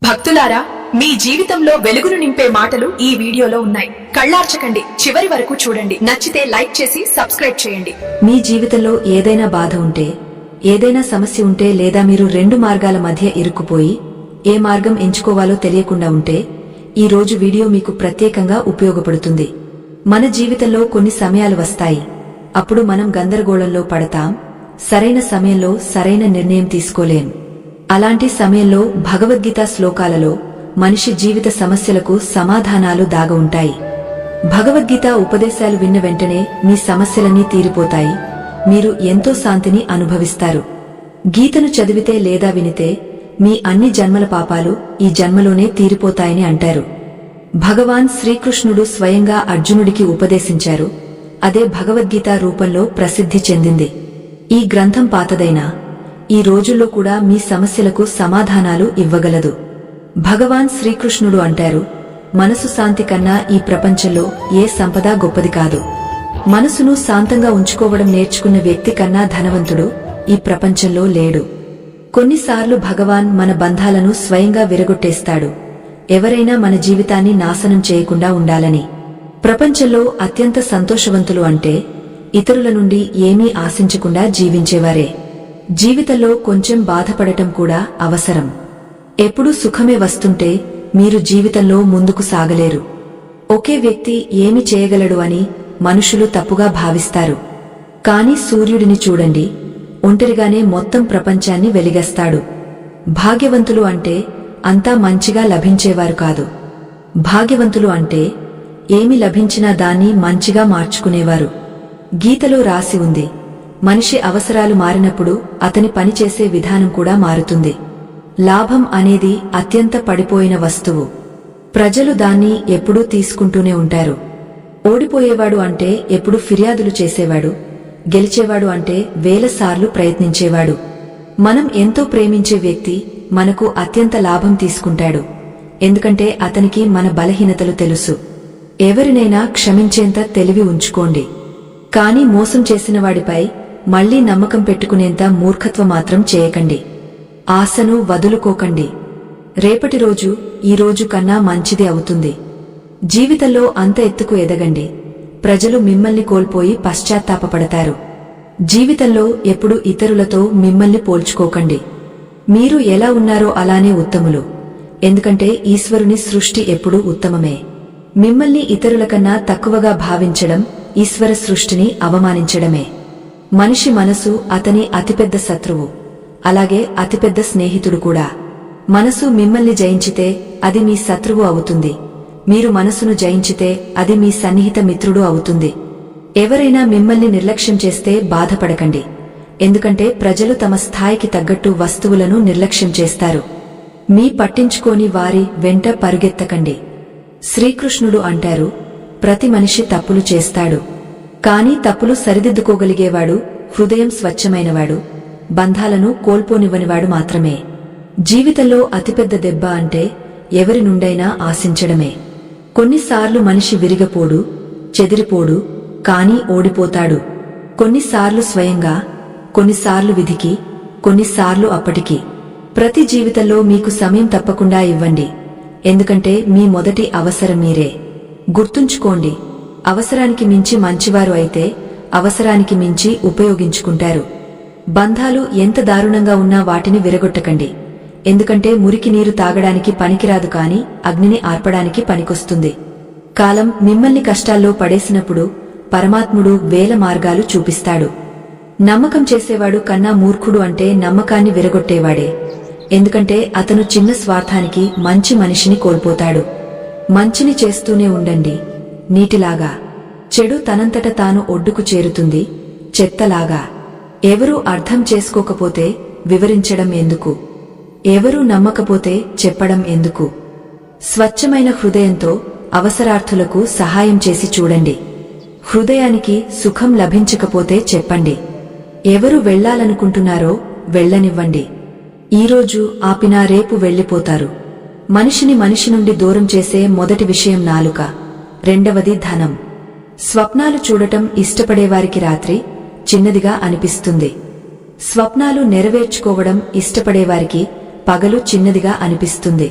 భక్తులారా, మీ జీవితంలో వెలుగును నింపే మాటలు ఈ వీడియోలో ఉన్నాయి. కళ్ళార్చకండి, చివరి వరకు చూడండి. నచ్చితే లైక్ చేసి సబ్స్క్రైబ్ చేయండి. మీ జీవితంలో ఏదైనా బాధ ఉంటే, ఏదైనా సమస్య ఉంటే, లేదా మీరు రెండు మార్గాల మధ్య ఇరుక్కుపోయి ఏ మార్గం ఎంచుకోవాలో తెలియకుండా ఉంటే, ఈ రోజు వీడియో మీకు ప్రత్యేకంగా ఉపయోగపడుతుంది. మన జీవితంలో కొన్ని సమయాలు వస్తాయి, అప్పుడు మనం గందరగోళంలో పడతాం, సరైన సమయంలో సరైన నిర్ణయం తీసుకోలేం. అలాంటి సమయంలో భగవద్గీత శ్లోకాలలో మనిషి జీవిత సమస్యలకు సమాధానాలు దాగి ఉంటాయి. భగవద్గీత ఉపదేశాలు విన్న వెంటనే మీ సమస్యలన్నీ తీరిపోతాయి, మీరు ఎంతో శాంతిని అనుభవిస్తారు. గీతను చదివితే లేదా వినితే మీ అన్ని జన్మల పాపాలు ఈ జన్మలోనే తీరిపోతాయని అంటారు. భగవాన్ శ్రీకృష్ణుడు స్వయంగా అర్జునుడికి ఉపదేశించారు. అదే భగవద్గీత రూపంలో ప్రసిద్ధి చెందింది. ఈ గ్రంథం పాతదైనా ఈ రోజుల్లో కూడా మీ సమస్యలకు సమాధానాలు ఇవ్వగలదు. భగవాన్ శ్రీకృష్ణుడు అంటారు, మనసు శాంతి కన్నా ఈ ప్రపంచంలో ఏ సంపద గొప్పది కాదు. మనసును శాంతంగా ఉంచుకోవడం నేర్చుకున్న వ్యక్తి కన్నా ధనవంతుడు ఈ ప్రపంచంలో లేడు. కొన్నిసార్లు భగవాన్ మన బంధాలను స్వయంగా విరగొట్టేస్తాడు, ఎవరైనా మన జీవితాన్ని నాశనం చేయకుండా ఉండాలని. ప్రపంచంలో అత్యంత సంతోషవంతులు అంటే ఇతరుల నుండి ఏమీ ఆశించకుండా జీవించేవారే. జీవితంలో కొంచెం బాధపడటం కూడా అవసరం. ఎప్పుడూ సుఖమే వస్తుంటే మీరు జీవితంలో ముందుకు సాగలేరు. ఒకే వ్యక్తి ఏమి చేయగలడు అని మనుషులు తప్పుగా భావిస్తారు. కాని సూర్యుడిని చూడండి, ఒంటరిగానే మొత్తం ప్రపంచాన్ని వెలిగేస్తాడు. భాగ్యవంతులు అంటే అంతా మంచిగా లభించేవారు కాదు. భాగ్యవంతులు అంటే ఏమి లభించినా దాన్ని మంచిగా మార్చుకునేవారు. గీతలో రాసి ఉంది, మనిషి అవసరాలు మారినప్పుడు అతని పనిచేసే విధానం కూడా మారుతుంది. లాభం అనేది అత్యంత పడిపోయిన వస్తువు. ప్రజలు దాన్ని ఎప్పుడూ తీసుకుంటూనే ఉంటారు. ఓడిపోయేవాడు అంటే ఎప్పుడు ఫిర్యాదులు చేసేవాడు, గెలిచేవాడు అంటే వేలసార్లు ప్రయత్నించేవాడు. మనం ఎంతో ప్రేమించే వ్యక్తి మనకు అత్యంత లాభం తీసుకుంటాడు, ఎందుకంటే అతనికి మన బలహీనతలు తెలుసు. ఎవరినైనా క్షమించేంత తెలివి ఉంచుకోండి, కాని మోసం చేసినవాడిపై మళ్లీ నమ్మకం పెట్టుకునేంత మూర్ఖత్వం మాత్రం చేయకండి. ఆశను వదులుకోకండి. రేపటి రోజు ఈ రోజు కన్నా మంచిది అవుతుంది. జీవితంలో అంత ఎత్తుకు ఎదగండి. ప్రజలు మిమ్మల్ని కోల్పోయి పశ్చాత్తాపపడతారు. జీవితంలో ఎప్పుడు ఇతరులతో మిమ్మల్ని పోల్చుకోకండి. మీరు ఎలా ఉన్నారో అలానే ఉత్తములు, ఎందుకంటే ఈశ్వరుని సృష్టి ఎప్పుడూ ఉత్తమమే. మిమ్మల్ని ఇతరులకన్నా తక్కువగా భావించడం ఈశ్వర సృష్టిని అవమానించడమే. మనిషి మనసు అతని అతిపెద్ద శత్రువు, అలాగే అతిపెద్ద స్నేహితుడు కూడా. మనసు మిమ్మల్ని జయించితే అది మీ శత్రువు అవుతుంది, మీరు మనసును జయించితే అది మీ సన్నిహిత మిత్రుడు అవుతుంది. ఎవరైనా మిమ్మల్ని నిర్లక్ష్యం చేస్తే బాధపడకండి, ఎందుకంటే ప్రజలు తమ స్థాయికి తగ్గట్టు వస్తువులను నిర్లక్ష్యం చేస్తారు. మీ పట్టించుకోని వారి వెంట పరుగెత్తకండి. శ్రీకృష్ణుడు అంటారు, ప్రతి మనిషి తప్పులు చేస్తాడు, కాని తప్పులు సరిదిద్దుకోగలిగేవాడు హృదయం స్వచ్ఛమైనవాడు, బంధాలను కోల్పోనివ్వనివాడు మాత్రమే. జీవితంలో అతిపెద్ద దెబ్బ అంటే ఎవరి నుండైనా ఆశించడమే. కొన్నిసార్లు మనిషి విరిగపోడు, చెదిరిపోడు, కాని ఓడిపోతాడు. కొన్నిసార్లు స్వయంగా, కొన్నిసార్లు విధికి, కొన్నిసార్లు అప్పటికి. ప్రతి జీవితంలో మీకు సమయం తప్పకుండా ఇవ్వండి, ఎందుకంటే మీ మొదటి అవసరం మీరే. గుర్తుంచుకోండి, అవసరానికి మించి మంచివారు అయితే అవసరానికి మించి ఉపయోగించుకుంటారు. బంధాలు ఎంత దారుణంగా ఉన్నా వాటిని విరగొట్టకండి, ఎందుకంటే మురికి నీరు తాగడానికి పనికిరాదు కాని అగ్నిని ఆర్పడానికి పనికొస్తుంది. కాలం మిమ్మల్ని కష్టాల్లో పడేసినప్పుడు పరమాత్ముడు వేల మార్గాలు చూపిస్తాడు. నమ్మకం చేసేవాడు కన్నా మూర్ఖుడు అంటే నమ్మకాన్ని విరగొట్టేవాడే, ఎందుకంటే అతను చిన్న స్వార్థానికి మంచి మనిషిని కోల్పోతాడు. మంచిని చేస్తూనే ఉండండి, నీటిలాగా. చెడు తనంతట తాను ఒడ్డుకు చేరుతుంది, చెత్తలాగా. ఎవరూ అర్థం చేసుకోకపోతే వివరించడం ఎందుకు? ఎవరూ నమ్మకపోతే చెప్పడం ఎందుకు? స్వచ్ఛమైన హృదయంతో అవసరార్థులకు సహాయం చేసి చూడండి. హృదయానికి సుఖం లభించకపోతే చెప్పండి. ఎవరు వెళ్లాలనుకుంటున్నారో వెళ్లనివ్వండి. ఈరోజు ఆపినా రేపు వెళ్లిపోతారు. మనిషిని మనిషి నుండి దూరం చేసే మొదటి విషయం నాలుక, రెండవది ధనం. స్వప్నాలు చూడటం ఇష్టపడేవారికి రాత్రి చిన్నదిగా అనిపిస్తుంది. స్వప్నాలు నెరవేర్చుకోవడం ఇష్టపడేవారికి పగలు చిన్నదిగా అనిపిస్తుంది.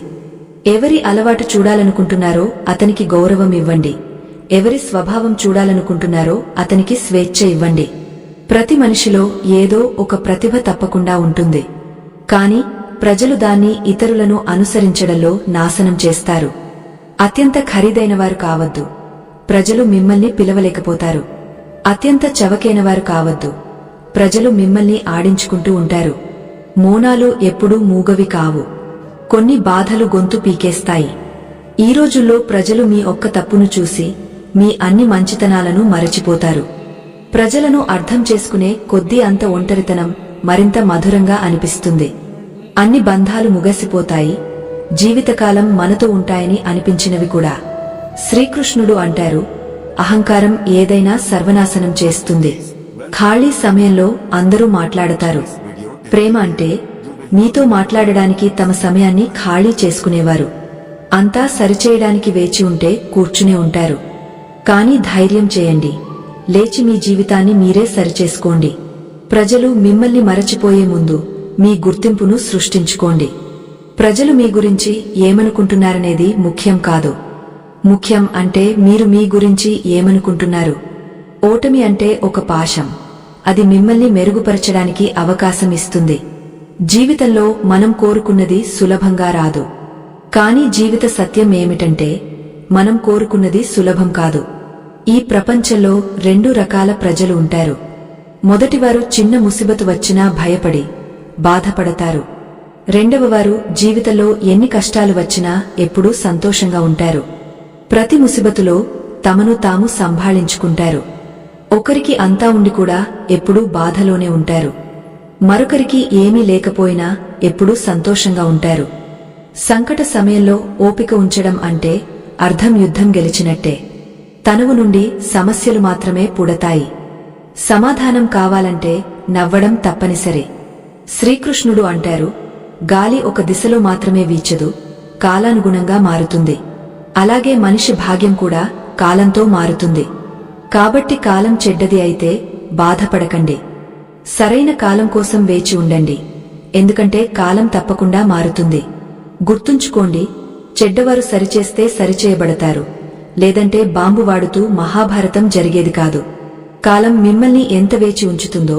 ఎవరి అలవాటు చూడాలనుకుంటున్నారో అతనికి గౌరవం ఇవ్వండి. ఎవరి స్వభావం చూడాలనుకుంటున్నారో అతనికి స్వేచ్ఛ ఇవ్వండి. ప్రతి మనిషిలో ఏదో ఒక ప్రతిభ తప్పకుండా ఉంటుంది. కాని ప్రజలు దాన్ని ఇతరులను అనుసరించడంలో నాశనం చేస్తారు. అత్యంత ఖరీదైనవారు కావద్దు. ప్రజలు మిమ్మల్ని పిలవలేకపోతారు. అత్యంత చవకైనవారు కావద్దు. ప్రజలు మిమ్మల్ని ఆడించుకుంటూ ఉంటారు. మౌనాలు ఎప్పుడూ మూగవి కావు. కొన్ని బాధలు గొంతు పీకేస్తాయి. ఈ రోజుల్లో ప్రజలు మీ ఒక్క తప్పును చూసి మీ అన్ని మంచితనాలను మరచిపోతారు. ప్రజలను అర్థం చేసుకునే కొద్దీ అంత ఒంటరితనం మరింత మధురంగా అనిపిస్తుంది. అన్ని బంధాలు ముగసిపోతాయి. జీవితకాలం మనతో ఉంటాయని అనిపించినవి కూడా. శ్రీకృష్ణుడు అంటారు, అహంకారం ఏదైనా సర్వనాశనం చేస్తుంది. ఖాళీ సమయంలో అందరూ మాట్లాడతారు. ప్రేమ అంటే మీతో మాట్లాడడానికి తమ సమయాన్ని ఖాళీ చేసుకునేవారు. అంతా సరిచేయడానికి వేచి ఉంటే కూర్చునే ఉంటారు. కాని ధైర్యం చేయండి. లేచి మీ జీవితాన్ని మీరే సరిచేసుకోండి. ప్రజలు మిమ్మల్ని మరచిపోయే ముందు మీ గుర్తింపును సృష్టించుకోండి. ప్రజలు మీ గురించి ఏమనుకుంటున్నారనేది ముఖ్యం కాదు. ముఖ్యం అంటే మీరు మీ గురించి ఏమనుకుంటున్నారు. ఓటమి అంటే ఒక పాశం. అది మిమ్మల్ని మెరుగుపరచడానికి అవకాశం ఇస్తుంది. జీవితంలో మనం కోరుకున్నది సులభంగా రాదు. కాని జీవిత సత్యం ఏమిటంటే మనం కోరుకున్నది సులభం కాదు. ఈ ప్రపంచంలో 2 రకాల ప్రజలు ఉంటారు. మొదటివారు చిన్న ముసిబతు వచ్చినా భయపడి బాధపడతారు. రెండవవారు జీవితంలో ఎన్ని కష్టాలు వచ్చినా ఎప్పుడూ సంతోషంగా ఉంటారు. ప్రతి ముసిబతులో తమను తాము సంభాళించుకుంటారు. ఒకరికి అంతా ఉండి కూడా ఎప్పుడూ బాధలోనే ఉంటారు. మరొకరికి ఏమీ లేకపోయినా ఎప్పుడూ సంతోషంగా ఉంటారు. సంకట సమయంలో ఓపిక ఉంచడం అంటే అర్థం యుద్ధం గెలిచినట్టే. తనువు నుండి సమస్యలు మాత్రమే పుడతాయి. సమాధానం కావాలంటే నవ్వడం తప్పనిసరి. శ్రీకృష్ణుడు అంటారు, గాలి ఒక దిశలో మాత్రమే వీచదు, కాలానుగుణంగా మారుతుంది. అలాగే మనిషి భాగ్యం కూడా కాలంతో మారుతుంది. కాబట్టి కాలం చెడ్డది అయితే బాధపడకండి. సరైన కాలం కోసం వేచి ఉండండి. ఎందుకంటే కాలం తప్పకుండా మారుతుంది. గుర్తుంచుకోండి, చెడ్డవారు సరిచేస్తే సరిచేయబడతారు. లేదంటే బాంబు వాడుతూ మహాభారతం జరిగేది కాదు. కాలం మిమ్మల్ని ఎంత వేచి ఉంచుతుందో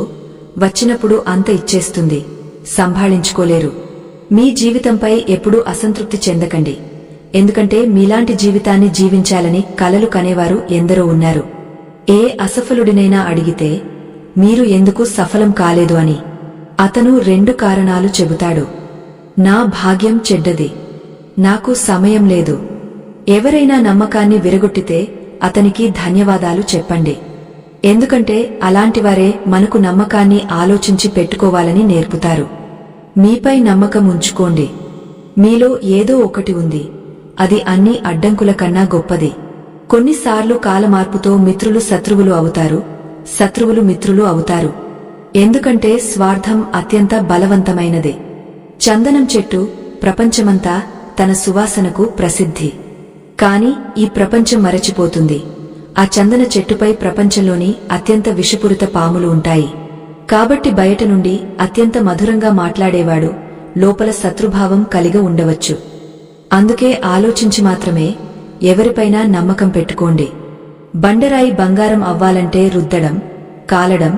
వచ్చినప్పుడు అంత ఇచ్చేస్తుంది. సంభాళించుకోలేరు. మీ జీవితంపై ఎప్పుడూ అసంతృప్తి చెందకండి. ఎందుకంటే మీలాంటి జీవితాన్ని జీవించాలని కలలు కనేవారు ఎందరో ఉన్నారు. ఏ అసఫలుడినైనా అడిగితే మీరు ఎందుకు సఫలం కాలేదు అని అతను 2 కారణాలు చెబుతాడు. నా భాగ్యం చెడ్డది, నాకు సమయం లేదు. ఎవరైనా నమ్మకాన్ని విరగొట్టితే అతనికి ధన్యవాదాలు చెప్పండి. ఎందుకంటే అలాంటివారే మనకు నమ్మకాన్ని ఆలోచించి పెట్టుకోవాలని నేర్పుతారు. మీపై నమ్మకం ఉంచుకోండి. మీలో ఏదో ఒకటి ఉంది. అది అన్ని అడ్డంకుల కన్నా గొప్పది. కొన్నిసార్లు కాలమార్పుతో మిత్రులు శత్రువులు అవుతారు, శత్రువులు మిత్రులు అవుతారు. ఎందుకంటే స్వార్థం అత్యంత బలవంతమైనది. చందనం చెట్టు ప్రపంచమంతా తన సువాసనకు ప్రసిద్ధి. కాని ఈ ప్రపంచం మరచిపోతుంది, ఆ చందన చెట్టుపై ప్రపంచంలోని అత్యంత విషపూరిత పాములు ఉంటాయి. కాబట్టి బయట నుండి అత్యంత మధురంగా మాట్లాడేవాడు లోపల శత్రుభావం కలిగి ఉండవచ్చు. అందుకే ఆలోచించి మాత్రమే ఎవరిపైనా నమ్మకం పెట్టుకోండి. బండరాయి బంగారం అవ్వాలంటే రుద్దడం, కాలడం,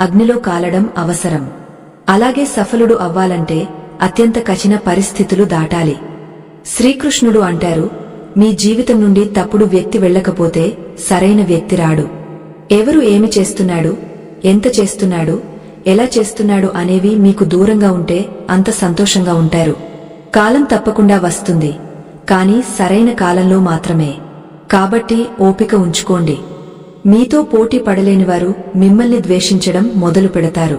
అగ్నిలో కాలడం అవసరం. అలాగే సఫలుడు అవ్వాలంటే అత్యంత కఠిన పరిస్థితులు దాటాలి. శ్రీకృష్ణుడు అంటారు, మీ జీవితం నుండి తప్పుడు వ్యక్తి వెళ్ళకపోతే సరైన వ్యక్తి రాడు. ఎవరు ఏమి చేస్తున్నాడు, ఎంత చేస్తున్నాడు, ఎలా చేస్తున్నాడు అనేవి మీకు దూరంగా ఉంటే అంత సంతోషంగా ఉంటారు. కాలం తప్పకుండా వస్తుంది, కాని సరైన కాలంలో మాత్రమే. కాబట్టి ఓపిక ఉంచుకోండి. మీతో పోటీ పడలేనివారు మిమ్మల్ని ద్వేషించడం మొదలు పెడతారు.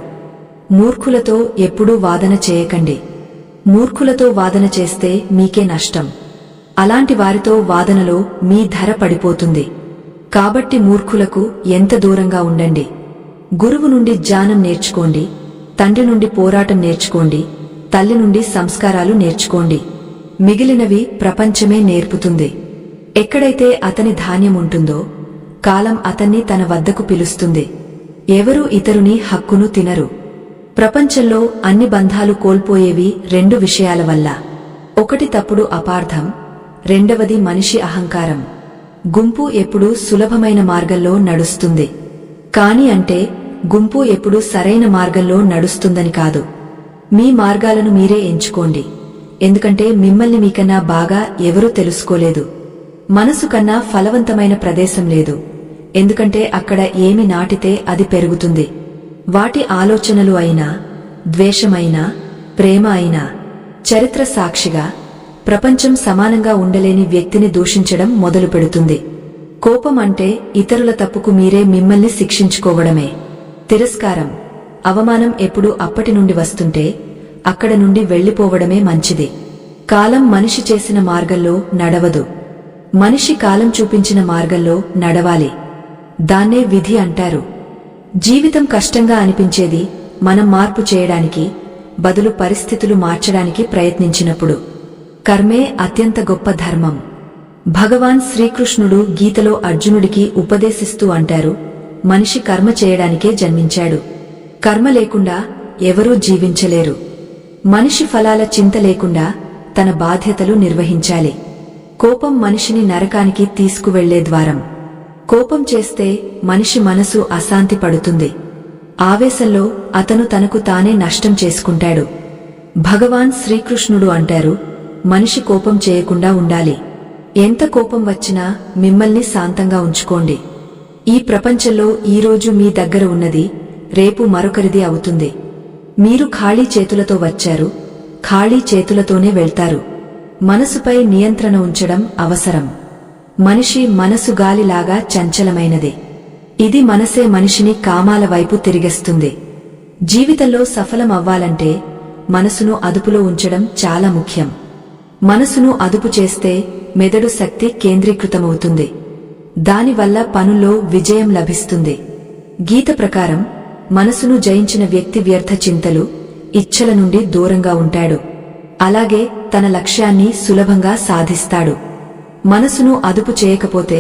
మూర్ఖులతో ఎప్పుడూ వాదన చేయకండి. మూర్ఖులతో వాదన చేస్తే మీకే నష్టం. అలాంటి వారితో వాదనలో మీ ధర పడిపోతుంది. కాబట్టి మూర్ఖులకు ఎంత దూరంగా ఉండండి. గురువు నుండి జ్ఞానం నేర్చుకోండి, తండ్రి నుండి పోరాటం నేర్చుకోండి, తల్లి నుండి సంస్కారాలు నేర్చుకోండి. మిగిలినవి ప్రపంచమే నేర్పుతుంది. ఎక్కడైతే అతని ధాన్యం ఉంటుందో కాలం అతన్ని తన వద్దకు పిలుస్తుంది. ఎవరూ ఇతరుని హక్కును తినరు. ప్రపంచంలో అన్ని బంధాలు కోల్పోయేవి 2 విషయాల వల్ల. ఒకటి తప్పుడు అపార్థం, రెండవది మనిషి అహంకారం. గుంపు ఎప్పుడూ సులభమైన మార్గంలో నడుస్తుంది. కాని అంటే గుంపు ఎప్పుడూ సరైన మార్గంలో నడుస్తుందని కాదు. మీ మార్గాలను మీరే ఎంచుకోండి. ఎందుకంటే మిమ్మల్ని మీకన్నా బాగా ఎవరూ తెలుసుకోలేదు. మనసు కన్నా ఫలవంతమైన ప్రదేశం లేదు. ఎందుకంటే అక్కడ ఏమి నాటితే అది పెరుగుతుంది. వాటి ఆలోచనలు అయినా, ద్వేషమైనా, ప్రేమ అయినా. చరిత్ర సాక్షిగా ప్రపంచం సమానంగా ఉండలేని వ్యక్తిని దూషించడం మొదలు పెడుతుంది. కోపం అంటే ఇతరుల తప్పుకు మీరే మిమ్మల్ని శిక్షించుకోవడమే. తిరస్కారం, అవమానం ఎప్పుడూ అప్పటి నుండి వస్తుంటే అక్కడ నుండి వెళ్లిపోవడమే మంచిది. కాలం మనిషి చేసిన మార్గంలో నడవదు. మనిషి కాలం చూపించిన మార్గంలో నడవాలి. దాన్నే విధి అంటారు. జీవితం కష్టంగా అనిపించేది మనం మార్పు చేయడానికి బదులు పరిస్థితులు మార్చడానికి ప్రయత్నించినప్పుడు. కర్మే అత్యంత గొప్ప ధర్మం. భగవాన్ శ్రీకృష్ణుడు గీతలో అర్జునుడికి ఉపదేశిస్తూ అంటారు, మనిషి కర్మ చేయడానికే జన్మించాడు. కర్మ లేకుండా ఎవరూ జీవించలేరు. మనిషి ఫలాల చింత లేకుండా తన బాధ్యతలు నిర్వహించాలి. కోపం మనిషిని నరకానికి తీసుకువెళ్లే ద్వారం. కోపం చేస్తే మనిషి మనసు అశాంతి పడుతుంది. ఆవేశంలో అతను తనకు తానే నష్టం చేసుకుంటాడు. భగవాన్ శ్రీకృష్ణుడు అంటారు, మనిషి కోపం చేయకుండా ఉండాలి. ఎంత కోపం వచ్చినా మిమ్మల్ని శాంతంగా ఉంచుకోండి. ఈ ప్రపంచంలో ఈరోజు మీ దగ్గర ఉన్నది రేపు మరొకరిది అవుతుంది. మీరు ఖాళీ చేతులతో వచ్చారు, ఖాళీ చేతులతోనే వెళ్తారు. మనసుపై నియంత్రణ ఉంచడం అవసరం. మనిషి మనసు గాలిలాగా చంచలమైనది. ఇది మనసే మనిషిని కామాల వైపు తిరిగేస్తుంది. జీవితంలో సఫలం అవ్వాలంటే మనసును అదుపులో ఉంచడం చాలా ముఖ్యం. మనసును అదుపు చేస్తే మెదడు శక్తి కేంద్రీకృతమవుతుంది. దానివల్ల పనుల్లో విజయం లభిస్తుంది. గీత ప్రకారం మనసును జయించిన వ్యక్తి వ్యర్థ చింతలు, ఇచ్ఛల నుండి దూరంగా ఉంటాడు. అలాగే తన లక్ష్యాన్ని సులభంగా సాధిస్తాడు. మనసును అదుపు చేయకపోతే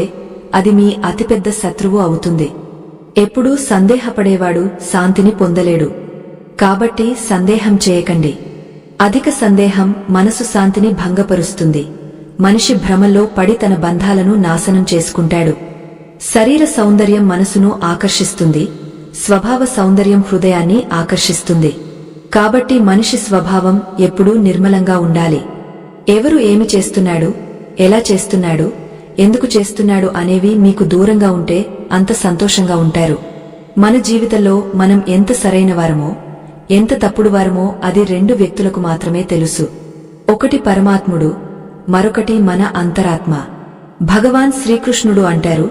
అది మీ అతిపెద్ద శత్రువు అవుతుంది. ఎప్పుడూ సందేహపడేవాడు శాంతిని పొందలేడు. కాబట్టి సందేహం చేయకండి. అధిక సందేహం మనసు శాంతిని భంగపరుస్తుంది. మనిషి భ్రమల్లో పడి తన బంధాలను నాశనం చేసుకుంటాడు. శరీర సౌందర్యం మనసును ఆకర్షిస్తుంది. స్వభావ సౌందర్యం హృదయాన్ని ఆకర్షిస్తుంది. కాబట్టి మనిషి స్వభావం ఎప్పుడూ నిర్మలంగా ఉండాలి. ఎవరు ఏమి చేస్తున్నాడు, ఎలా చేస్తున్నాడు, ఎందుకు చేస్తున్నాడు అనేవి మీకు దూరంగా ఉంటే అంత సంతోషంగా ఉంటారు. మన జీవితంలో మనం ఎంత సరైనవారమో, ఎంత తప్పుడువారమో అది రెండు వ్యక్తులకు మాత్రమే తెలుసు. ఒకటి పరమాత్ముడు, మరొకటి మన అంతరాత్మ. భగవాన్ శ్రీకృష్ణుడు అంటారు,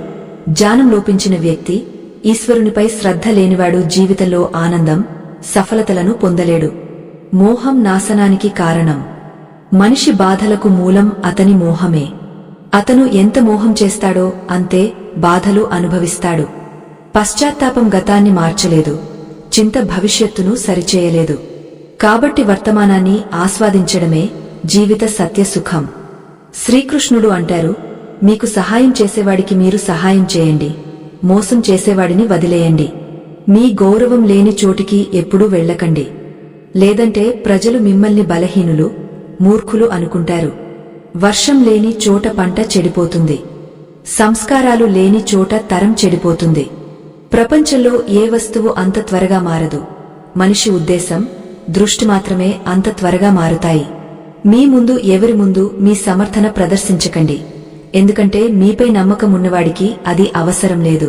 జ్ఞానం లోపించిన వ్యక్తి, ఈశ్వరునిపై శ్రద్ధ లేనివాడు జీవితంలో ఆనందం, సఫలతలను పొందలేడు. మోహం నాశనానికి కారణం. మనిషి బాధలకు మూలం అతని మోహమే. అతను ఎంత మోహం చేస్తాడో అంతే బాధలు అనుభవిస్తాడు. పశ్చాత్తాపం గతాన్ని మార్చలేదు, చింత భవిష్యత్తును సరిచేయలేదు. కాబట్టి వర్తమానాన్ని ఆస్వాదించడమే జీవిత సత్య సుఖం. శ్రీకృష్ణుడు అంటారు, మీకు సహాయం చేసేవాడికి మీరు సహాయం చేయండి, మోసం చేసేవాడిని వదిలేయండి. మీ గౌరవం లేని చోటికి ఎప్పుడూ వెళ్ళకండి. లేదంటే ప్రజలు మిమ్మల్ని బలహీనులు, మూర్ఖులు అనుకుంటారు. వర్షం లేని చోట పంట చెడిపోతుంది. సంస్కారాలు లేని చోట తరం చెడిపోతుంది. ప్రపంచంలో ఏ వస్తువు అంత త్వరగా మారదు. మనిషి ఉద్దేశం, దృష్టి మాత్రమే అంత త్వరగా మారుతాయి. మీ ముందు ఎవరి ముందు మీ సమర్థన ప్రదర్శించకండి. ఎందుకంటే మీపై నమ్మకం ఉన్నవాడికి అది అవసరం లేదు.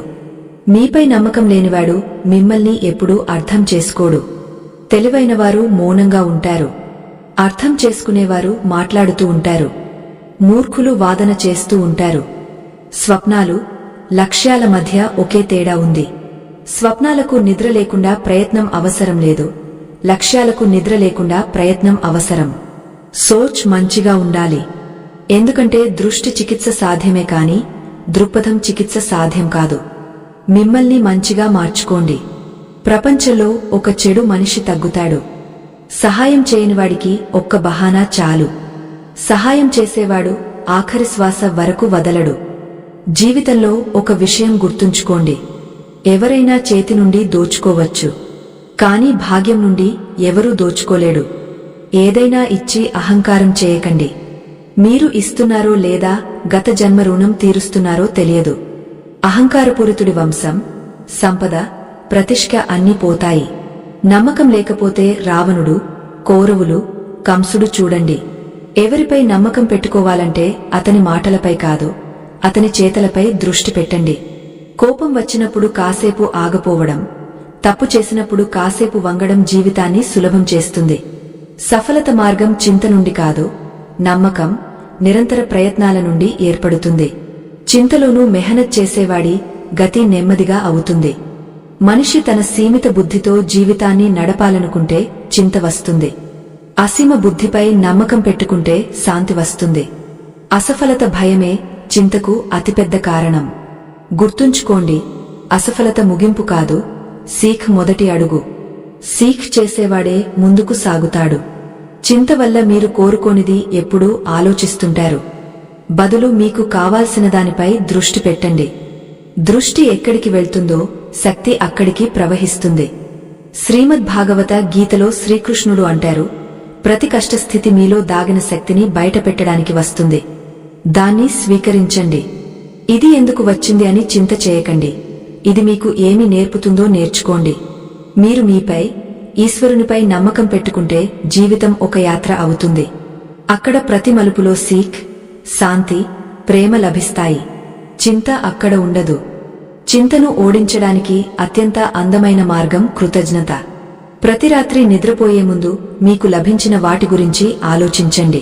మీపై నమ్మకం లేనివాడు మిమ్మల్ని ఎప్పుడూ అర్థం చేసుకోడు. తెలివైనవారు మౌనంగా ఉంటారు. అర్థం చేసుకునేవారు మాట్లాడుతూ ఉంటారు. మూర్ఖులు వాదన చేస్తూ ఉంటారు. స్వప్నాలు, లక్ష్యాల మధ్య ఒకే తేడా ఉంది. స్వప్నాలకు నిద్ర లేకుండా ప్రయత్నం అవసరం లేదు. లక్ష్యాలకు నిద్ర లేకుండా ప్రయత్నం అవసరం. సోచ్ మంచిగా ఉండాలి. ఎందుకంటే దృష్టి చికిత్స సాధ్యమే కాని దృక్పథం చికిత్స సాధ్యం కాదు. మిమ్మల్ని మంచిగా మార్చుకోండి. ప్రపంచంలో ఒక చెడు మనిషి తగ్గుతాడు. సహాయం చేయనివాడికి ఒక్క బహానా చాలు. సహాయం చేసేవాడు ఆఖరి శ్వాస వరకు వదలడు. జీవితంలో ఒక విషయం గుర్తుంచుకోండి, ఎవరైనా చేతి నుండి దోచుకోవచ్చు, కానీ భాగ్యం నుండి ఎవరూ దోచుకోలేడు. ఏదైనా ఇచ్చి అహంకారం చేయకండి. మీరు ఇస్తున్నారో లేదా గత జన్మ రుణం తీరుస్తున్నారో తెలియదు. అహంకారపూరితుడి వంశం, సంపద, ప్రతిష్ఠ అన్నీ పోతాయి. నమ్మకం లేకపోతే రావణుడు, కౌరవులు, కంసుడు చూడండి. ఎవరిపై నమ్మకం పెట్టుకోవాలంటే అతని మాటలపై కాదు, అతని చేతలపై దృష్టి పెట్టండి. కోపం వచ్చినప్పుడు కాసేపు ఆగపోవడం, తప్పు చేసినప్పుడు కాసేపు వంగడం జీవితాన్ని సులభం చేస్తుంది. సఫలత మార్గం చింత నుండి కాదు, నమ్మకం, నిరంతర ప్రయత్నాల నుండి ఏర్పడుతుంది. చింతలోనూ మెహనత్ చేసేవాడి గతి నెమ్మదిగా అవుతుంది. మనిషి తన సీమిత బుద్ధితో జీవితాన్ని నడపాలనుకుంటే చింత వస్తుంది. అసీమ బుద్ధిపై నమ్మకం పెట్టుకుంటే శాంతి వస్తుంది. అసఫలత భయమే చింతకు అతిపెద్ద కారణం. గుర్తుంచుకోండి, అసఫలత ముగింపు కాదు, సీఖ్ మొదటి అడుగు. సీఖ్ చేసేవాడే ముందుకు సాగుతాడు. చింత వల్ల మీరు కోరుకోనిది ఎప్పుడూ ఆలోచిస్తుంటారు. బదులు మీకు కావాల్సిన దానిపై దృష్టి పెట్టండి. దృష్టి ఎక్కడికి వెళ్తుందో శక్తి అక్కడికి ప్రవహిస్తుంది. శ్రీమద్ భాగవత గీతలో శ్రీకృష్ణుడు అంటారు, ప్రతి కష్టస్థితి మీలో దాగిన శక్తిని బయటపెట్టడానికి వస్తుంది. దాన్ని స్వీకరించండి. ఇది ఎందుకు వచ్చింది అని చింత చేయకండి. ఇది మీకు ఏమి నేర్పుతుందో నేర్చుకోండి. మీరు మీపై, ఈశ్వరునిపై నమ్మకం పెట్టుకుంటే జీవితం ఒక యాత్ర అవుతుంది. అక్కడ ప్రతి మలుపులో సీఖ్, శాంతి, ప్రేమ లభిస్తాయి. చింత అక్కడ ఉండదు. చింతను ఓడించడానికి అత్యంత అందమైన మార్గం కృతజ్ఞత. ప్రతి రాత్రి నిద్రపోయే ముందు మీకు లభించిన వాటి గురించి ఆలోచించండి.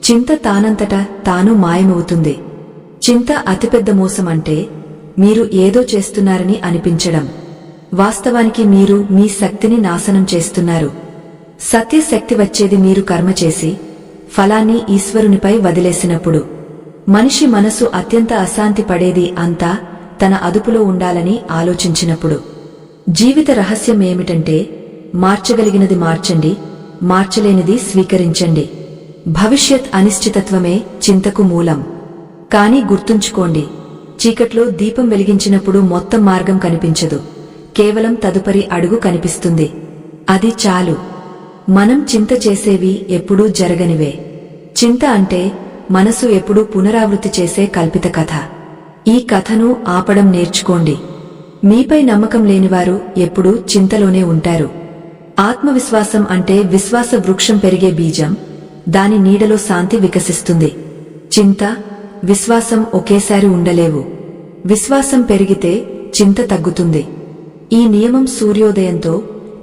చింత తానంతట తాను మాయమవుతుంది. చింత అతిపెద్ద మోసం అంటే మీరు ఏదో చేస్తున్నారని అనిపించడం. వాస్తవానికి మీరు మీ శక్తిని నాశనం చేస్తున్నారు. సత్యశక్తి వచ్చేది మీరు కర్మ చేసి ఫలాన్ని ఈశ్వరునిపై వదిలేసినప్పుడు. మనిషి మనసు అత్యంత అశాంతి పడేది అంతా తన అదుపులో ఉండాలని ఆలోచించినప్పుడు. జీవిత రహస్యం ఏమిటంటే మార్చగలిగినది మార్చండి, మార్చలేనిది స్వీకరించండి. భవిష్యత్ అనిశ్చితత్వమే చింతకు మూలం. కానీ గుర్తుంచుకోండి, చీకట్లో దీపం వెలిగించినప్పుడు మొత్తం మార్గం కనిపించదు, కేవలం తదుపరి అడుగు కనిపిస్తుంది. అది చాలు. మనం చింత చేసేవి ఎప్పుడూ జరగనివే. చింత అంటే మనసు ఎప్పుడూ పునరావృత్తి చేసే కల్పిత కథ. ఈ కథను ఆపడం నేర్చుకోండి. మీపై నమ్మకం లేనివారు ఎప్పుడూ చింతలోనే ఉంటారు. ఆత్మవిశ్వాసం అంటే విశ్వాస వృక్షం పెరిగే బీజం, దాని నీడలో శాంతి వికసిస్తుంది. చింత, విశ్వాసం ఒకేసారి ఉండలేవు. విశ్వాసం పెరిగితే చింత తగ్గుతుంది. ఈ నియమం సూర్యోదయంతో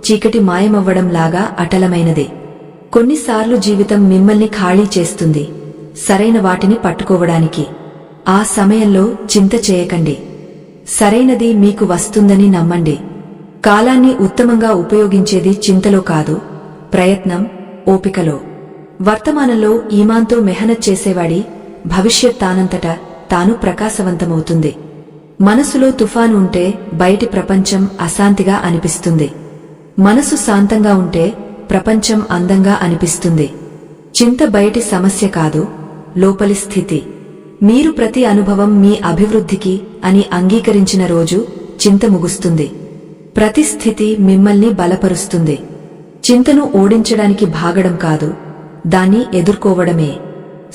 చీకటి మాయమవ్వడం లాగా అటలమైనదే. కొన్నిసార్లు జీవితం మిమ్మల్ని ఖాళీ చేస్తుంది, సరైన వాటిని పట్టుకోవడానికి. ఆ సమయంలో చింత చేయకండి. సరైనది మీకు వస్తుందని నమ్మండి. కాలాన్ని ఉత్తమంగా ఉపయోగించేది చింతలో కాదు, ప్రయత్నం, ఓపికలో. వర్తమానంలో ఈమాన్తో మెహనత్ చేసేవాడి భవిష్యత్ తానంతట తాను ప్రకాశవంతమవుతుంది. మనసులో తుఫాను ఉంటే బయటి ప్రపంచం అశాంతిగా అనిపిస్తుంది. మనసు శాంతంగా ఉంటే ప్రపంచం అందంగా అనిపిస్తుంది. చింత బయటి సమస్య కాదు, లోపలి స్థితి. మీరు ప్రతి అనుభవం మీ అభివృద్ధికి అని అంగీకరించిన రోజు చింత ముగుస్తుంది. ప్రతి స్థితి మిమ్మల్ని బలపరుస్తుంది. చింతను ఓడించడానికి భాగడం కాదు, దాన్ని ఎదుర్కోవడమే.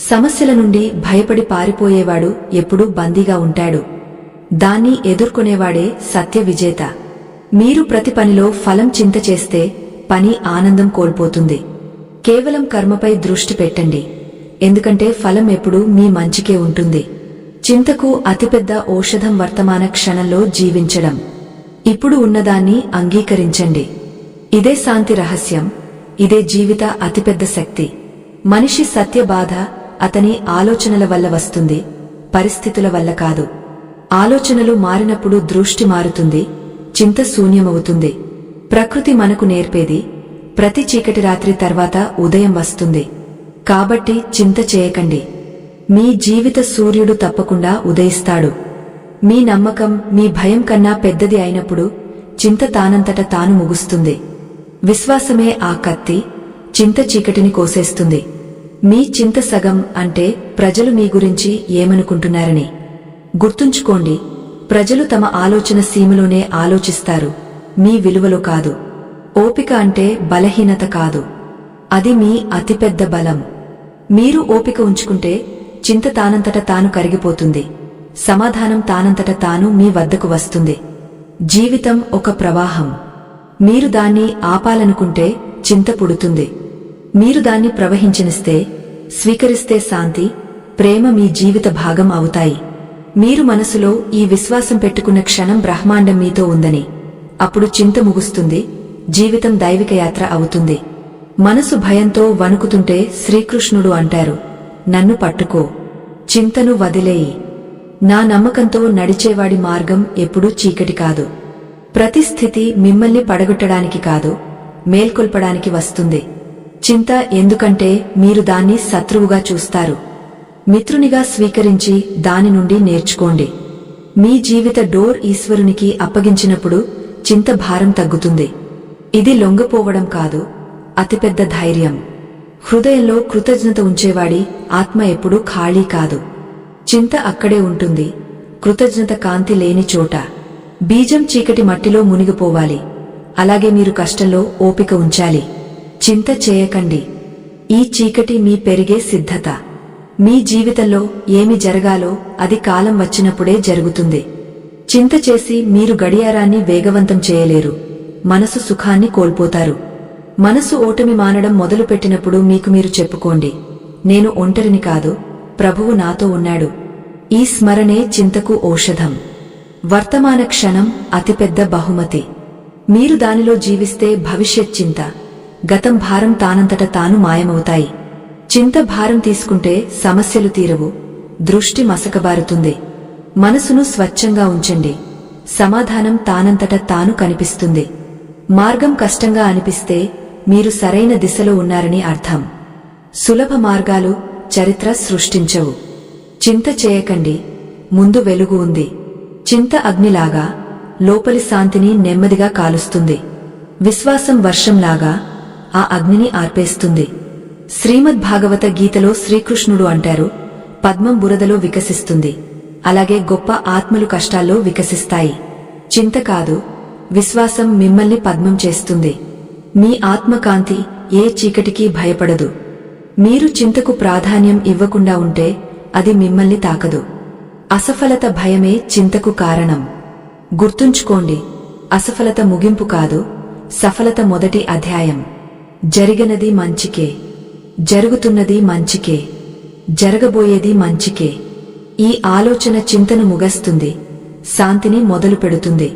సమస్యల నుండి భయపడి పారిపోయేవాడు ఎప్పుడూ బందీగా ఉంటాడు. దాన్ని ఎదుర్కొనేవాడే సత్య విజేత. మీరు ప్రతి పనిలో ఫలం చింత చేస్తే పని ఆనందం కోల్పోతుంది. కేవలం కర్మపై దృష్టి పెట్టండి, ఎందుకంటే ఫలం ఎప్పుడూ మీ మంచికే ఉంటుంది. చింతకు అతిపెద్ద ఔషధం వర్తమాన క్షణంలో జీవించడం. ఇప్పుడు ఉన్నదాన్ని అంగీకరించండి. ఇదే శాంతి రహస్యం, ఇదే జీవిత అతిపెద్ద శక్తి. మనిషి సత్య బాధ అతని ఆలోచనల వల్ల వస్తుంది, పరిస్థితుల వల్ల కాదు. ఆలోచనలు మారినప్పుడు దృష్టి మారుతుంది, చింత శూన్యమవుతుంది. ప్రకృతి మనకు నేర్పేది, ప్రతి చీకటి రాత్రి తర్వాత ఉదయం వస్తుంది. కాబట్టి చింత చేయకండి. మీ జీవిత సూర్యుడు తప్పకుండా ఉదయిస్తాడు. మీ నమ్మకం మీ భయం కన్నా పెద్దది అయినప్పుడు చింత తానంతట తాను ముగుస్తుంది. విశ్వాసమే ఆ కత్తి, చింత చీకటిని కోసేస్తుంది. మీ చింత సగం అంటే ప్రజలు మీ గురించి ఏమనుకుంటున్నారని. గుర్తుంచుకోండి, ప్రజలు తమ ఆలోచన సీమలోనే ఆలోచిస్తారు, మీ విలువలో కాదు. ఓపిక అంటే బలహీనత కాదు, అది మీ అతిపెద్ద బలం. మీరు ఓపిక ఉంచుకుంటే చింత తానంతట తాను కరిగిపోతుంది. సమాధానం తానంతట తాను మీ వద్దకు వస్తుంది. జీవితం ఒక ప్రవాహం. మీరు దాన్ని ఆపాలనుకుంటే చింత పుడుతుంది. మీరు దాన్ని ప్రవహించనిస్తే, స్వీకరిస్తే శాంతి, ప్రేమ మీ జీవిత భాగం అవుతాయి. మీరు మనసులో ఈ విశ్వాసం పెట్టుకున్న క్షణం బ్రహ్మాండం మీతో ఉందని, అప్పుడు చింత ముగుస్తుంది, జీవితం దైవిక యాత్ర అవుతుంది. మనసు భయంతో వణుకుతుంటే శ్రీకృష్ణుడు అంటారు, నన్ను పట్టుకో, చింతను వదిలేయి. నా నమ్మకంతో నడిచేవాడి మార్గం ఎప్పుడూ చీకటి కాదు. ప్రతి స్థితి మిమ్మల్ని పడగొట్టడానికి కాదు, మేల్కొల్పడానికి వస్తుంది. చింత ఎందుకంటే మీరు దాన్ని శత్రువుగా చూస్తారు. మిత్రునిగా స్వీకరించి దాని నుండి నేర్చుకోండి. మీ జీవిత డోర్ ఈశ్వరునికి అప్పగించినప్పుడు చింత భారం తగ్గుతుంది. ఇది లొంగపోవడం కాదు, అతిపెద్ద ధైర్యం. హృదయంలో కృతజ్ఞత ఉంచేవాడి ఆత్మ ఎప్పుడూ ఖాళీ కాదు. చింత అక్కడే ఉంటుంది, కృతజ్ఞత కాంతి లేని చోట. బీజం చీకటి మట్టిలో మునిగిపోవాలి. అలాగే మీరు కష్టంలో ఓపిక ఉంచాలి. చింత చేయకండి. ఈ చీకటి మీ పెరిగే సిద్ధత. మీ జీవితంలో ఏమి జరగాలో అది కాలం వచ్చినప్పుడే జరుగుతుంది. చింత చేసి మీరు గడియారాన్ని వేగవంతం చేయలేరు. మనసు సుఖాన్ని కోల్పోతారు. మనసు ఓటమి మానడం మొదలుపెట్టినప్పుడు మీకు మీరు చెప్పుకోండి, నేను ఒంటరిని కాదు, ప్రభువు నాతో ఉన్నాడు. ఈ స్మరణే చింతకు ఔషధం. వర్తమాన క్షణం అతిపెద్ద బహుమతి. మీరు దానిలో జీవిస్తే భవిష్యత్ చింత, గతం భారం తానంతట తాను మాయమవుతాయి. చింత భారం తీసుకుంటే సమస్యలు తీరవు, దృష్టి మసకబారుతుంది. మనసును స్వచ్ఛంగా ఉంచండి, సమాధానం తానంతట తాను కనిపిస్తుంది. మార్గం కష్టంగా అనిపిస్తే మీరు సరైన దిశలో ఉన్నారని అర్థం. సులభ మార్గాలు చరిత్ర సృష్టించవు. చింత చేయకండి, ముందు వెలుగు ఉంది. చింత అగ్నిలాగా లోపలి శాంతిని నెమ్మదిగా కాలుస్తుంది. విశ్వాసం వర్షంలాగా ఆ అగ్నిని ఆర్పేస్తుంది. శ్రీమద్ భాగవత గీతలో శ్రీకృష్ణుడు అంటారు, పద్మం బురదలో వికసిస్తుంది, అలాగే గొప్ప ఆత్మలు కష్టాల్లో వికసిస్తాయి. చింత కాదు, విశ్వాసం మిమ్మల్ని పద్మం చేస్తుంది. మీ ఆత్మకాంతి ఏ చీకటికి భయపడదు. మీరు చింతకు ప్రాధాన్యం ఇవ్వకుండా ఉంటే అది మిమ్మల్ని తాకదు. అసఫలత భయమే చింతకు కారణం. గుర్తుంచుకోండి, అసఫలత ముగింపు కాదు, సఫలత మొదటి అధ్యాయం. జరిగినది మంచికే, జరుగుతున్నది మంచికే, జరగబోయేది మంచికే. ఈ ఆలోచన చింతను ముగస్తుంది, శాంతిని మొదలు పెడుతుంది.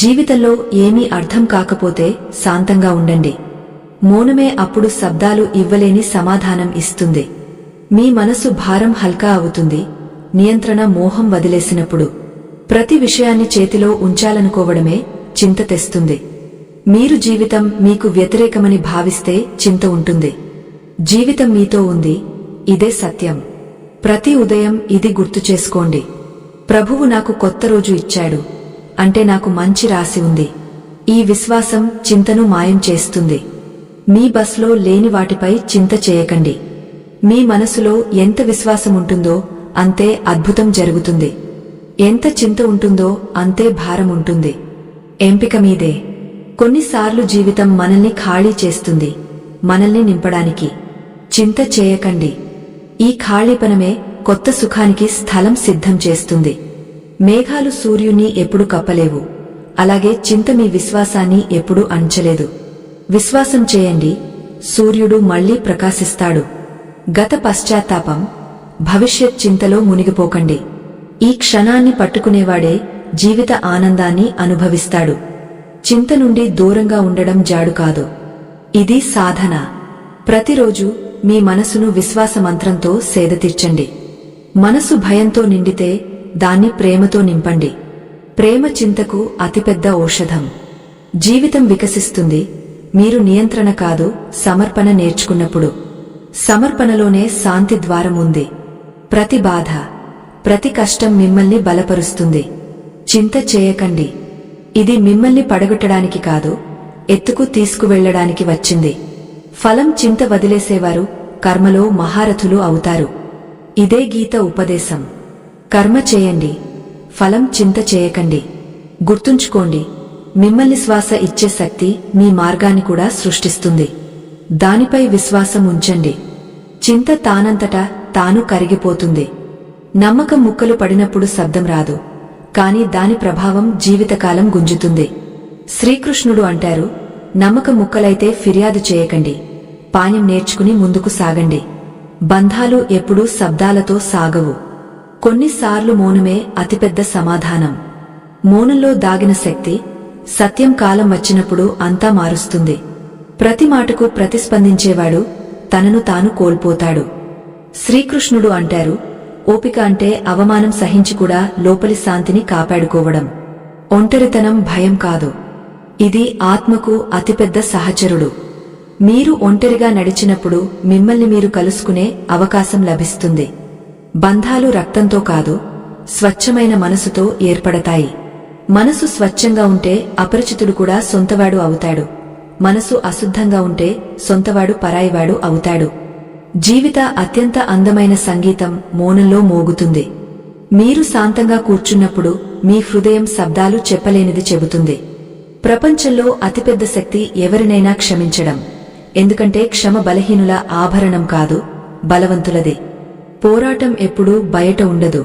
జీవితంలో ఏమీ అర్థం కాకపోతే శాంతంగా ఉండండి. మౌనమే అప్పుడు శబ్దాలు ఇవ్వలేని సమాధానం ఇస్తుంది. మీ మనసు భారం హల్కా అవుతుంది, నియంత్రణ మోహం వదిలేసినప్పుడు. ప్రతి విషయాన్ని చేతిలో ఉంచాలనుకోవడమే చింత తెస్తుంది. మీరు జీవితం మీకు వ్యతిరేకమని భావిస్తే చింత ఉంటుంది. జీవితం మీతో ఉంది, ఇదే సత్యం. ప్రతి ఉదయం ఇది గుర్తు చేసుకోండి, ప్రభువు నాకు కొత్త రోజు ఇచ్చాడు అంటే నాకు మంచి రాసి ఉంది. ఈ విశ్వాసం చింతను మాయం చేస్తుంది. మీ బస్లో లేని వాటిపై చింత చేయకండి. మీ మనసులో ఎంత విశ్వాసం ఉంటుందో అంతే అద్భుతం జరుగుతుంది. ఎంత చింత ఉంటుందో అంతే భారం ఉంటుంది. ఎంపిక మీదే. కొన్నిసార్లు జీవితం మనల్ని ఖాళీ చేస్తుంది, మనల్ని నింపడానికి. చింత చేయకండి. ఈ ఖాళీపనమే కొత్త సుఖానికి స్థలం సిద్ధం చేస్తుంది. మేఘాలు సూర్యుణ్ణి ఎప్పుడు కప్పలేవు, అలాగే చింత మీ విశ్వాసాన్ని ఎప్పుడూ అణచలేదు. విశ్వాసం చేయండి, సూర్యుడు మళ్లీ ప్రకాశిస్తాడు. గత పశ్చాత్తాపం, భవిష్యత్ చింతలో మునిగిపోకండి. ఈ క్షణాన్ని పట్టుకునేవాడే జీవిత ఆనందాన్ని అనుభవిస్తాడు. చింత నుండి దూరంగా ఉండడం జాడు కాదు, ఇది సాధన. ప్రతిరోజు మీ మనసును విశ్వాస మంత్రంతో సేదతీర్చండి. మనసు భయంతో నిండితే దాన్ని ప్రేమతో నింపండి. ప్రేమ చింతకు అతిపెద్ద ఔషధం. జీవితం వికసిస్తుంది, మీరు నియంత్రణ కాదు, సమర్పణ నేర్చుకున్నప్పుడు. సమర్పణలోనే శాంతి ద్వారం ఉంది. ప్రతి బాధ, ప్రతి కష్టం మిమ్మల్ని బలపరుస్తుంది. చింత చేయకండి. ఇది మిమ్మల్ని పడగొట్టడానికి కాదు, ఎత్తుకు తీసుకువెళ్లడానికి వచ్చింది. ఫలం చింత వదిలేసేవారు కర్మలో మహారథులు అవుతారు. ఇదే గీత ఉపదేశం. కర్మ చేయండి, ఫలం చింత చేయకండి. గుర్తుంచుకోండి, మిమ్మల్ని శ్వాస ఇచ్చే శక్తి మీ మార్గాన్ని కూడా సృష్టిస్తుంది. దానిపై విశ్వాసం ఉంచండి. చింత తానంతటా తాను కరిగిపోతుంది. నమ్మకం ముక్కలు పడినప్పుడు శబ్దం రాదు, కాని దాని ప్రభావం జీవితకాలం గుంజుతుంది. శ్రీకృష్ణుడు అంటారు, నమ్మకం ముక్కలైతే ఫిర్యాదు చేయకండి, పాణ్యం నేర్చుకుని ముందుకు సాగండి. బంధాలు ఎప్పుడూ శబ్దాలతో సాగవు. కొన్నిసార్లు మౌనమే అతిపెద్ద సమాధానం. మౌనంలో దాగిన శక్తి, సత్యం కాలం వచ్చినప్పుడు అంతా మారుస్తుంది. ప్రతి మాటకు ప్రతిస్పందించేవాడు తనను తాను కోల్పోతాడు. శ్రీకృష్ణుడు అంటారు, ఓపిక అంటే అవమానం సహించి కూడా లోపలి శాంతిని కాపాడుకోవడం. ఒంటరితనం భయం కాదు, ఇది ఆత్మకు అతిపెద్ద సహచరుడు. మీరు ఒంటరిగా నడిచినప్పుడు మిమ్మల్ని మీరు కలుసుకునే అవకాశం లభిస్తుంది. బంధాలు రక్తంతో కాదు, స్వచ్ఛమైన మనసుతో ఏర్పడతాయి. మనసు స్వచ్ఛంగా ఉంటే అపరిచితుడు కూడా సొంతవాడు అవుతాడు. మనసు అశుద్ధంగా ఉంటే సొంతవాడు పరాయివాడు అవుతాడు. జీవిత అత్యంత అందమైన సంగీతం మౌనంలో మోగుతుంది. మీరు శాంతంగా కూర్చున్నప్పుడు మీ హృదయం శబ్దాలు చెప్పలేనిది చెబుతుంది. ప్రపంచంలో అతిపెద్ద శక్తి ఎవరినైనా క్షమించడం. ఎందుకంటే క్షమ బలహీనుల ఆభరణం కాదు, బలవంతులది. పోరాటం ఎప్పుడూ బయట ఉండదు.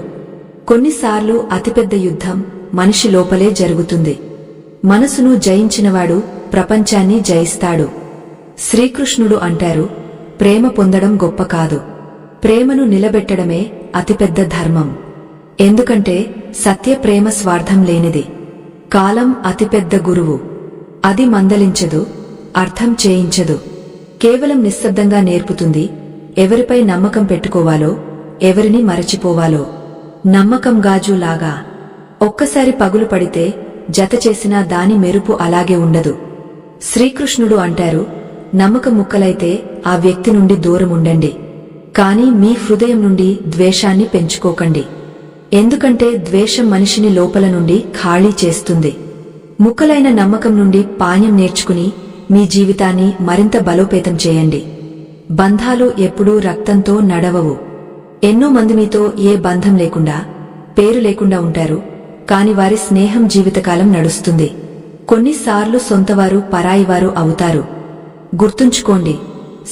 కొన్నిసార్లు అతిపెద్ద యుద్ధం మనిషి లోపలే జరుగుతుంది. మనసును జయించినవాడు ప్రపంచాన్ని జయిస్తాడు. శ్రీకృష్ణుడు అంటారు, ప్రేమ పొందడం గొప్ప కాదు, ప్రేమను నిలబెట్టడమే అతిపెద్ద ధర్మం. ఎందుకంటే సత్య ప్రేమ స్వార్థం లేనిది. కాలం అతిపెద్ద గురువు. అది మందలించదు, అర్థం చేయించదు, కేవలం నిశ్శబ్దంగా నేర్పుతుంది ఎవరిపై నమ్మకం పెట్టుకోవాలో, ఎవరిని మరచిపోవాలో. నమ్మకం గాజులాగా ఒక్కసారి పగులు పడితే జత చేసిన దాని మెరుపు అలాగే ఉండదు. శ్రీకృష్ణుడు అంటారు, నమ్మకం ముక్కలైతే ఆ వ్యక్తి నుండి దూరం ఉండండి, కాని మీ హృదయం నుండి ద్వేషాన్ని పెంచుకోకండి. ఎందుకంటే ద్వేషం మనిషిని లోపల నుండి ఖాళీ చేస్తుంది. ముక్కలైన నమ్మకం నుండి పాణ్యం నేర్చుకుని మీ జీవితాన్ని మరింత బలోపేతం చేయండి. బంధాలు ఎప్పుడూ రక్తంతో నడవవు. ఎన్నో మంది మీతో ఏ బంధం లేకుండా, పేరు లేకుండా ఉంటారు, కాని వారి స్నేహం జీవితకాలం నడుస్తుంది. కొన్నిసార్లు సొంతవారు పరాయివారు అవుతారు. గుర్తుంచుకోండి,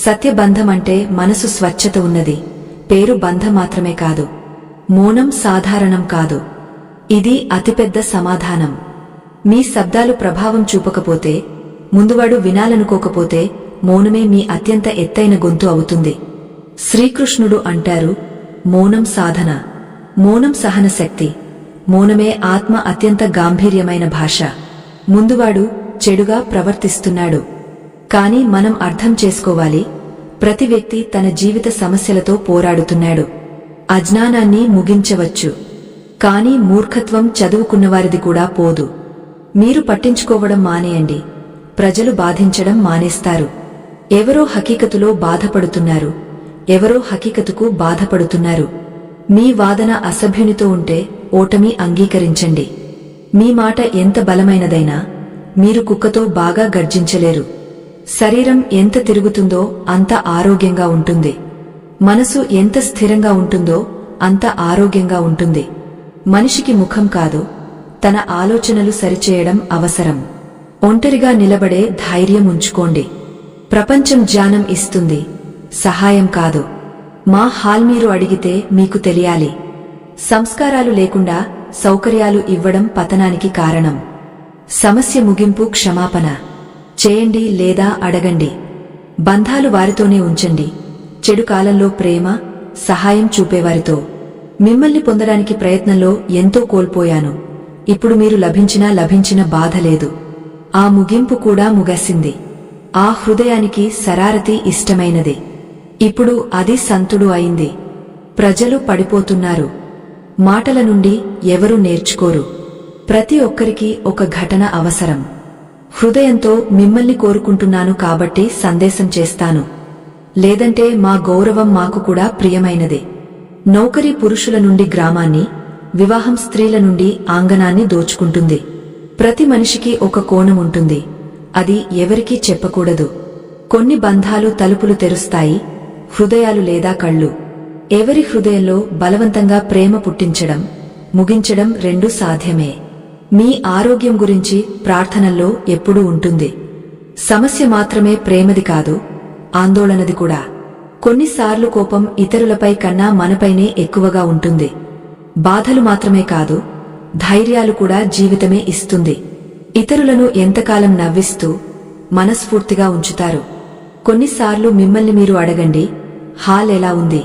సత్యబంధం అంటే మనసు స్వచ్ఛత ఉన్నది, పేరు బంధం మాత్రమే కాదు. మౌనం సాధారణం కాదు, ఇది అతిపెద్ద సమాధానం. మీ శబ్దాలు ప్రభావం చూపకపోతే, ముందువాడు వినాలనుకోకపోతే మౌనమే మీ అత్యంత ఎత్తైన గొంతు అవుతుంది. శ్రీకృష్ణుడు అంటారు, మౌనం సాధన, మౌనం సహన శక్తి, మౌనమే ఆత్మ అత్యంత గాంభీర్యమైన భాష. ముందువాడు చెడుగా ప్రవర్తిస్తున్నాడు, కాని మనం అర్థం చేసుకోవాలి, ప్రతి వ్యక్తి తన జీవిత సమస్యలతో పోరాడుతున్నాడు. అజ్ఞానాన్ని ముగించవచ్చు, కాని మూర్ఖత్వం చదువుకున్నవారిది కూడా పోదు. మీరు పట్టించుకోవడం మానేయండి, ప్రజలు బాధించడం మానేస్తారు. ఎవరో హకీకతులో బాధపడుతున్నారు, ఎవరో హకీకతుకు బాధపడుతున్నారు. మీ వాదన అసభ్యునితో ఉంటే ఓటమి అంగీకరించండి. మీ మాట ఎంత బలమైనదైనా మీరు కుక్కతో బాగా గర్జించలేరు. శరీరం ఎంత తిరుగుతుందో అంత ఆరోగ్యంగా ఉంటుంది. మనసు ఎంత స్థిరంగా ఉంటుందో అంత ఆరోగ్యంగా ఉంటుంది. మనిషికి ముఖం కాదు, తన ఆలోచనలు సరిచేయడం అవసరం. ఒంటరిగా నిలబడే ధైర్యం ఉంచుకోండి. ప్రపంచం జ్ఞానం ఇస్తుంది, సహాయం కాదు. మా హాల్ మీరు అడిగితే మీకు తెలియాలి. సంస్కారాలు లేకుండా సౌకర్యాలు ఇవ్వడం పతనానికి కారణం. సమస్య ముగింపు క్షమాపణ చేయండి లేదా అడగండి. బంధాలు వారితోనే ఉంచండి, చెడు కాలంలో ప్రేమ, సహాయం చూపేవారితో. మిమ్మల్ని పొందడానికి ప్రయత్నంలో ఎంతో కోల్పోయాను, ఇప్పుడు మీరు లభించిన బాధ లేదు. ఆ ముగింపు కూడా ముగిసింది. ఆ హృదయానికి శరారతి ఇష్టమైనది. ఇప్పుడు అది సంతుడు అయింది. ప్రజలు పడిపోతున్నారు. మాటల నుండి ఎవరూ నేర్చుకోరు. ప్రతి ఒక్కరికి ఒక ఘటన అవసరం. హృదయంతో మిమ్మల్ని కోరుకుంటున్నాను కాబట్టి సందేశం చేస్తాను, లేదంటే మా గౌరవం మాకు కూడా ప్రియమైనది. నౌకరీ పురుషుల నుండి గ్రామాన్ని, వివాహం స్త్రీల నుండి ఆంగనాన్ని దోచుకుంటుంది. ప్రతి మనిషికి ఒక కోణం ఉంటుంది, అది ఎవరికీ చెప్పకూడదు. కొన్ని బంధాలు తలుపులు తెరుస్తాయి, హృదయాలు లేదా కళ్ళు. ఎవరి హృదయంలో బలవంతంగా ప్రేమ పుట్టించడం, ముగించడం రెండూ సాధ్యమే. మీ ఆరోగ్యం గురించి ప్రార్థనల్లో ఎప్పుడూ ఉంటుంది. సమస్య మాత్రమే ప్రేమది కాదు, ఆందోళనది కూడా. కొన్నిసార్లు కోపం ఇతరులపై కన్నా మనపైనే ఎక్కువగా ఉంటుంది. బాధలు మాత్రమే కాదు, ధైర్యాలు కూడా జీవితమే ఇస్తుంది. ఇతరులను ఎంతకాలం నవ్విస్తూ మనస్ఫూర్తిగా ఉంచుతారు? కొన్నిసార్లు మిమ్మల్ని మీరు అడగండి, హాల్ ఎలా ఉంది?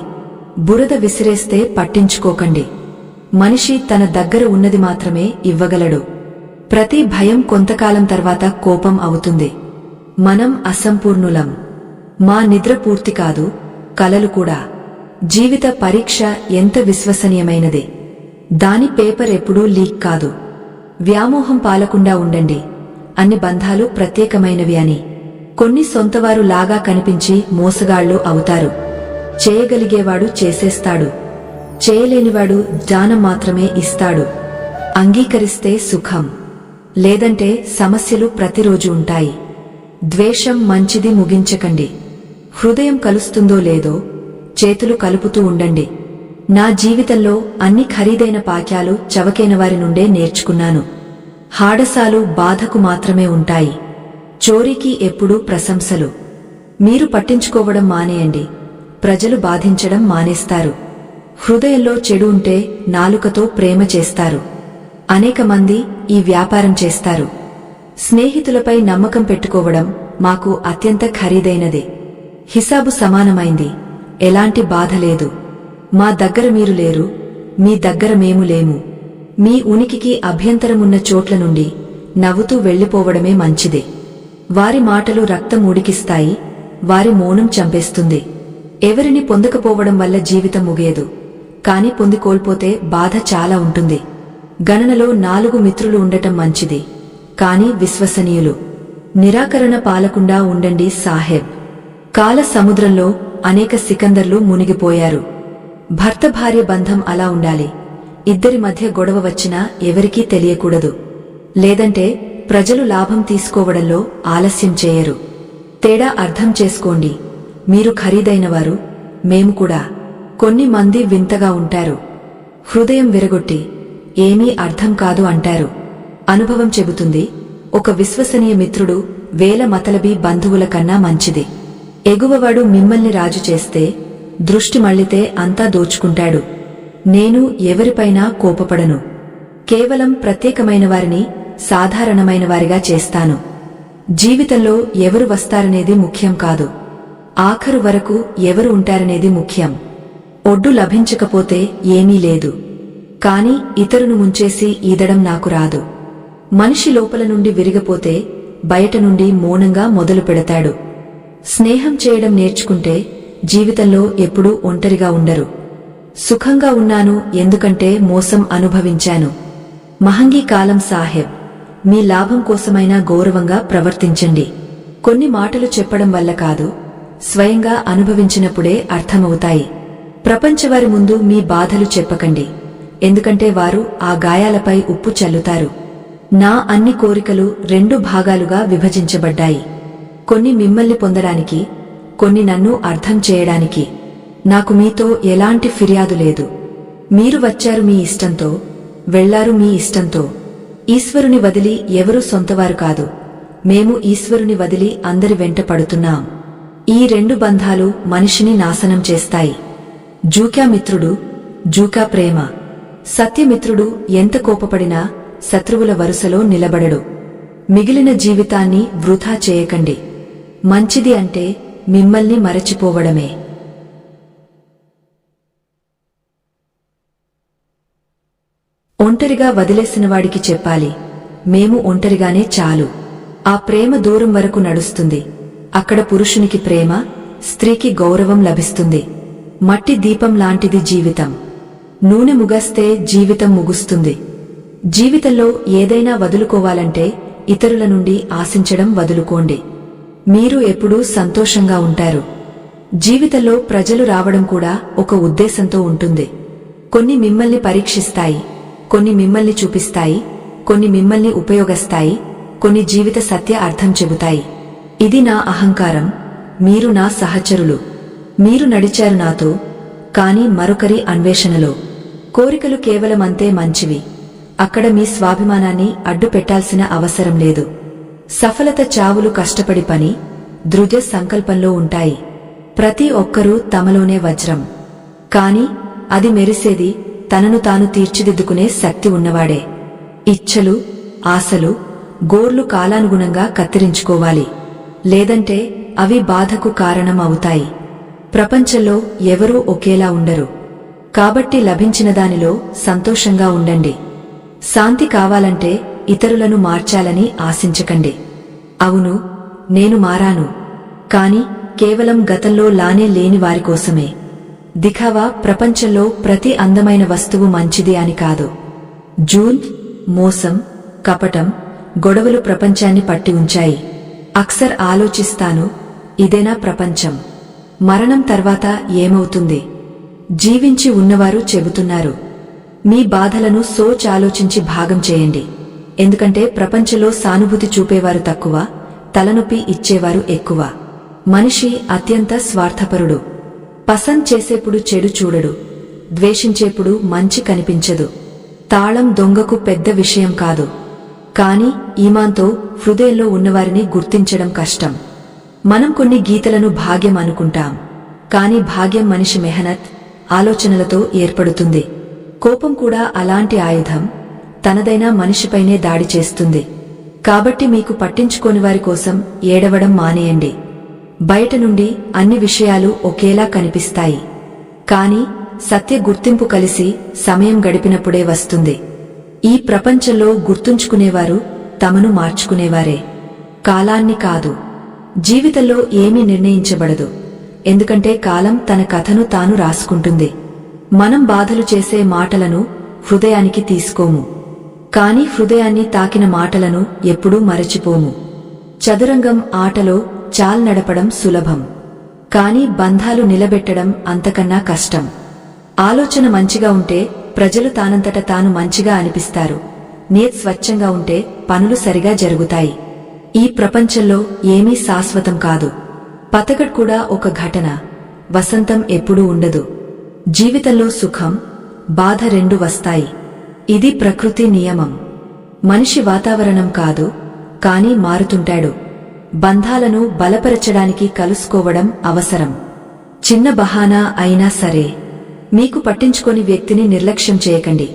బురద విసిరేస్తే పట్టించుకోకండి. మనిషి తన దగ్గర ఉన్నది మాత్రమే ఇవ్వగలడు. ప్రతి భయం కొంతకాలం తర్వాత కోపం అవుతుంది. మనం అసంపూర్ణులం. మా నిద్ర పూర్తి కాదు, కలలు కూడా. జీవిత పరీక్ష ఎంత విశ్వసనీయమైనది. దాని పేపర్ ఎప్పుడూ లీక్ కాదు. వ్యామోహం పాలకుండా ఉండండి. అన్ని బంధాలు ప్రత్యేకమైనవి అని. కొన్ని సొంతవారు లాగా కనిపించి మోసగాళ్లు అవుతారు. చేయగలిగేవాడు చేసేస్తాడు, చేయలేనివాడు జ్ఞానం మాత్రమే ఇస్తాడు. అంగీకరిస్తే సుఖం, లేదంటే సమస్యలు ప్రతిరోజు ఉంటాయి. ద్వేషం మంచిది ముగించకండి. హృదయం కలుస్తుందో లేదో చేతులు కలుపుతూ ఉండండి. నా జీవితంలో అన్ని ఖరీదైన పాక్యాలు చవకైనవారి నుండే నేర్చుకున్నాను. హాడసాలు బాధకు మాత్రమే ఉంటాయి, చోరీకి ఎప్పుడూ ప్రశంసలు. మీరు పట్టించుకోవడం మానేయండి, ప్రజలు బాధించడం మానేస్తారు. హృదయంలో చెడు ఉంటే నాలుకతో ప్రేమ చేస్తారు. అనేక మంది ఈ వ్యాపారం చేస్తారు. స్నేహితులపై నమ్మకం పెట్టుకోవడం మాకు అత్యంత ఖరీదైనది. హిసాబు సమానమైంది, ఎలాంటి బాధ లేదు. మా దగ్గర మీరు లేరు, మీ దగ్గర మేము లేము. మీ ఉనికికి అభ్యంతరమున్న చోట్ల నుండి నవ్వుతూ వెళ్లిపోవడమే మంచిది. వారి మాటలు రక్తం ఉడికిస్తాయి, వారి మౌనం చంపేస్తుంది. ఎవరిని పొందకపోవడం వల్ల జీవితం ముగియదు, కాని పొంది కోల్పోతే బాధ చాలా ఉంటుంది. గణనలో 4 మిత్రులు ఉండటం మంచిది, కాని విశ్వసనీయులు. నిరాకరణ పాలకుండా ఉండండి సాహెబ్. కాల సముద్రంలో అనేక సికందర్లు మునిగిపోయారు. భర్త భార్య బంధం అలా ఉండాలి. ఇద్దరి మధ్య గొడవ వచ్చినా ఎవరికీ తెలియకూడదు. లేదంటే ప్రజలు లాభం తీసుకోవడంలో ఆలస్యం చేయరు. తేడా అర్థం చేసుకోండి. మీరు ఖరీదైనవారు, మేము కూడా. కొన్ని మంది వింతగా ఉంటారు. హృదయం విరగొట్టి ఏమీ అర్థం కాదు అంటారు. అనుభవం చెబుతుంది, ఒక విశ్వసనీయ మిత్రుడు 1000 మతలబీ బంధువుల కన్నా మంచిది. ఎగువవాడు మిమ్మల్ని రాజు చేస్తే దృష్టి మళ్లితే అంతా దోచుకుంటాడు. నేను ఎవరిపైనా కోపపడను. కేవలం ప్రత్యేకమైన వారిని సాధారణమైన వారిగా చేస్తాను. జీవితంలో ఎవరు వస్తారనేది ముఖ్యం కాదు, ఆఖరు వరకు ఎవరు ఉంటారనేది ముఖ్యం. ఒడ్డు లభించకపోతే ఏమీ లేదు, కాని ఇతరును ముంచేసి ఈదడం నాకు రాదు. మనిషి లోపల నుండి విరిగపోతే బయట నుండి మౌనంగా మొదలు పెడతాడు. స్నేహం చేయడం నేర్చుకుంటే జీవితంలో ఎప్పుడూ ఒంటరిగా ఉండరు. సుఖంగా ఉన్నాను ఎందుకంటే మోసం అనుభవించాను. మహంగీ కాలం సాహెబ్, మీ లాభం కోసమైనా గౌరవంగా ప్రవర్తించండి. కొన్ని మాటలు చెప్పడం వల్ల కాదు, స్వయంగా అనుభవించినప్పుడే అర్థమవుతాయి. ప్రపంచవారి ముందు మీ బాధలు చెప్పకండి, ఎందుకంటే వారు ఆ గాయాలపై ఉప్పు చల్లుతారు. నా అన్ని కోరికలు 2 భాగాలుగా విభజించబడ్డాయి. కొన్ని మిమ్మల్ని పొందడానికి, కొన్ని నన్ను అర్థం చేయడానికి. నాకు మీతో ఎలాంటి ఫిర్యాదు లేదు. మీరు వచ్చారు మీ ఇష్టంతో, వెళ్లారు మీ ఇష్టంతో. ఈశ్వరుని వదిలి ఎవరూ సొంతవారు కాదు. మేము ఈశ్వరుని వదిలి అందరి వెంట పడుతున్నాం. ఈ 2 బంధాలు మనిషిని నాశనం చేస్తాయి. జూకా మిత్రుడు, జూకా ప్రేమ. సత్యమిత్రుడు ఎంత కోపపడినా శత్రువుల వరుసలో నిలబడడు. మిగిలిన జీవితాన్ని వృథా చేయకండి. మంచిది అంటే మిమ్మల్ని మరచిపోవడమే. ఒంటరిగా వదిలేసినవాడికి చెప్పాలి, మేము ఒంటరిగానే చాలు. ఆ ప్రేమ దూరం వరకు నడుస్తుంది. అక్కడ పురుషునికి ప్రేమ, స్త్రీకి గౌరవం లభిస్తుంది. మట్టి దీపం లాంటిది జీవితం. నూనె ముగస్తే జీవితం ముగుస్తుంది. జీవితంలో ఏదైనా వదులుకోవాలంటే ఇతరుల నుండి ఆశించడం వదులుకోండి. మీరు ఎప్పుడూ సంతోషంగా ఉంటారు. జీవితంలో ప్రజలు రావడం కూడా ఒక ఉద్దేశంతో ఉంటుంది. కొన్ని మిమ్మల్ని పరీక్షిస్తాయి, కొన్ని మిమ్మల్ని చూపిస్తాయి, కొన్ని మిమ్మల్ని ఉపయోగిస్తాయి, కొన్ని జీవిత సత్య అర్థం చెబుతాయి. ఇది నా అహంకారం, మీరు నా సహచరులు. మీరు నడిచారు నాతో, కాని మరొకరి అన్వేషణలో. కోరికలు కేవలం అంతే మంచివి. అక్కడ మీ స్వాభిమానాన్ని అడ్డు పెట్టాల్సిన అవసరం లేదు. సఫలత చావులు కష్టపడి పని, దృఢ సంకల్పంలో ఉంటాయి. ప్రతి ఒక్కరూ తమలోనే వజ్రం. కాని అది మెరిసేది తనను తాను తీర్చిదిద్దుకునే శక్తి ఉన్నవాడే. ఇచ్ఛలు, ఆశలు, గోర్లు కాలానుగుణంగా కత్తిరించుకోవాలి. లేదంటే అవి బాధకు కారణం అవుతాయి. ప్రపంచంలో ఎవరూ ఒకేలా ఉండరు. కాబట్టి లభించిన దానిలో సంతోషంగా ఉండండి. శాంతి కావాలంటే ఇతరులను మార్చాలని ఆశించకండి. అవును, నేను మారాను, కాని కేవలం గతంలో లానే లేని వారికోసమే. దిఖావా ప్రపంచంలో ప్రతి అందమైన వస్తువు మంచిది అని కాదు. జూన్, మోసం, కపటం, గొడవలు ప్రపంచాన్ని పట్టి ఉంచాయి. అక్సర్ ఆలోచిస్తాను, ఇదేనా ప్రపంచం? మరణం తర్వాత ఏమవుతుంది? జీవించి ఉన్నవారు చెబుతున్నారు. మీ బాధలను ఆలోచించి భాగం చేయండి. ఎందుకంటే ప్రపంచంలో సానుభూతి చూపేవారు తక్కువ, తలనొప్పి ఇచ్చేవారు ఎక్కువ. మనిషి అత్యంత స్వార్థపరుడు. పసంద్ చేసేప్పుడు చెడు చూడడు, ద్వేషించేప్పుడు మంచి కనిపించదు. తాళం దొంగకు పెద్ద విషయం కాదు, కాని ఈమాన్తో హృదయంలో ఉన్నవారిని గుర్తించడం కష్టం. మనం కొన్ని గీతలను భాగ్యం అనుకుంటాం, కాని భాగ్యం మనిషి మెహనత్, ఆలోచనలతో ఏర్పడుతుంది. కోపం కూడా అలాంటి ఆయుధం, తనదైన మనిషిపైనే దాడి చేస్తుంది. కాబట్టి మీకు పట్టించుకోని వారి కోసం ఏడవడం మానేయండి. బయట నుండి అన్ని విషయాలు ఒకేలా కనిపిస్తాయి, కాని సత్య గుర్తింపు కలిసి సమయం గడిపినప్పుడే వస్తుంది. ఈ ప్రపంచంలో గుర్తుంచుకునేవారు తమను మార్చుకునేవారే, కాలాన్ని కాదు. జీవితంలో ఏమీ నిర్ణయించబడదు, ఎందుకంటే కాలం తన కథను తాను రాసుకుంటుంది. మనం బాధలు చేసే మాటలను హృదయానికి తీసుకోము, కాని హృదయాన్ని తాకిన మాటలను ఎప్పుడూ మరచిపోము. చదురంగం ఆటలో చాల్ నడపడం సులభం, కాని బంధాలు నిలబెట్టడం అంతకన్నా కష్టం. ఆలోచన మంచిగా ఉంటే ప్రజలు తానంతట తాను మంచిగా అనిపిస్తారు. నియత్ స్వచ్ఛంగా ఉంటే పనులు సరిగా జరుగుతాయి. ఈ ప్రపంచంలో ఏమీ శాశ్వతం కాదు. పతకడ్ కూడా ఒక ఘటన, వసంతం ఎప్పుడూ ఉండదు. జీవితంలో సుఖం, బాధ రెండు వస్తాయి. ఇది ప్రకృతి నియమం. మనిషి వాతావరణం కాదు, కాని మారుతుంటాడు. బంధాలను బలపరచడానికి కలుసుకోవడం అవసరం. చిన్న బహానా అయినా సరే. మీకు పట్టించుకోని వ్యక్తిని నిర్లక్ష్యం చేయకండి.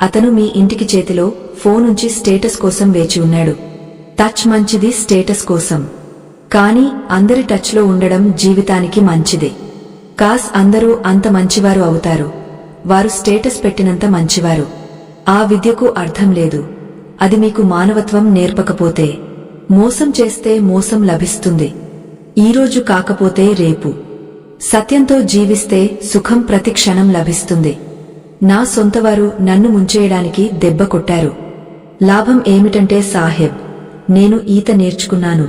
అతను మీ ఇంటికి చేతిలో ఫోన్ ఉంచి స్టేటస్ కోసం వేచి ఉన్నాడు. టచ్ మంచిది స్టేటస్ కోసం, కాని అందరి టచ్లో ఉండడం జీవితానికి మంచిది. కాస్ అందరూ అంత మంచివారు అవుతారు, వారు స్టేటస్ పెట్టినంత మంచివారు. ఆ విద్యకు అర్థం లేదు. అది మీకు మానవత్వం నేర్పకపోతే. మోసం చేస్తే మోసం లభిస్తుంది, ఈరోజు కాకపోతే రేపు. సత్యంతో జీవిస్తే సుఖం ప్రతి క్షణం లభిస్తుంది. నా సొంతవారు నన్ను ముంచేయడానికి దెబ్బ కొట్టారు. లాభం ఏమిటంటే సాహెబ్, నేను ఈత నేర్చుకున్నాను.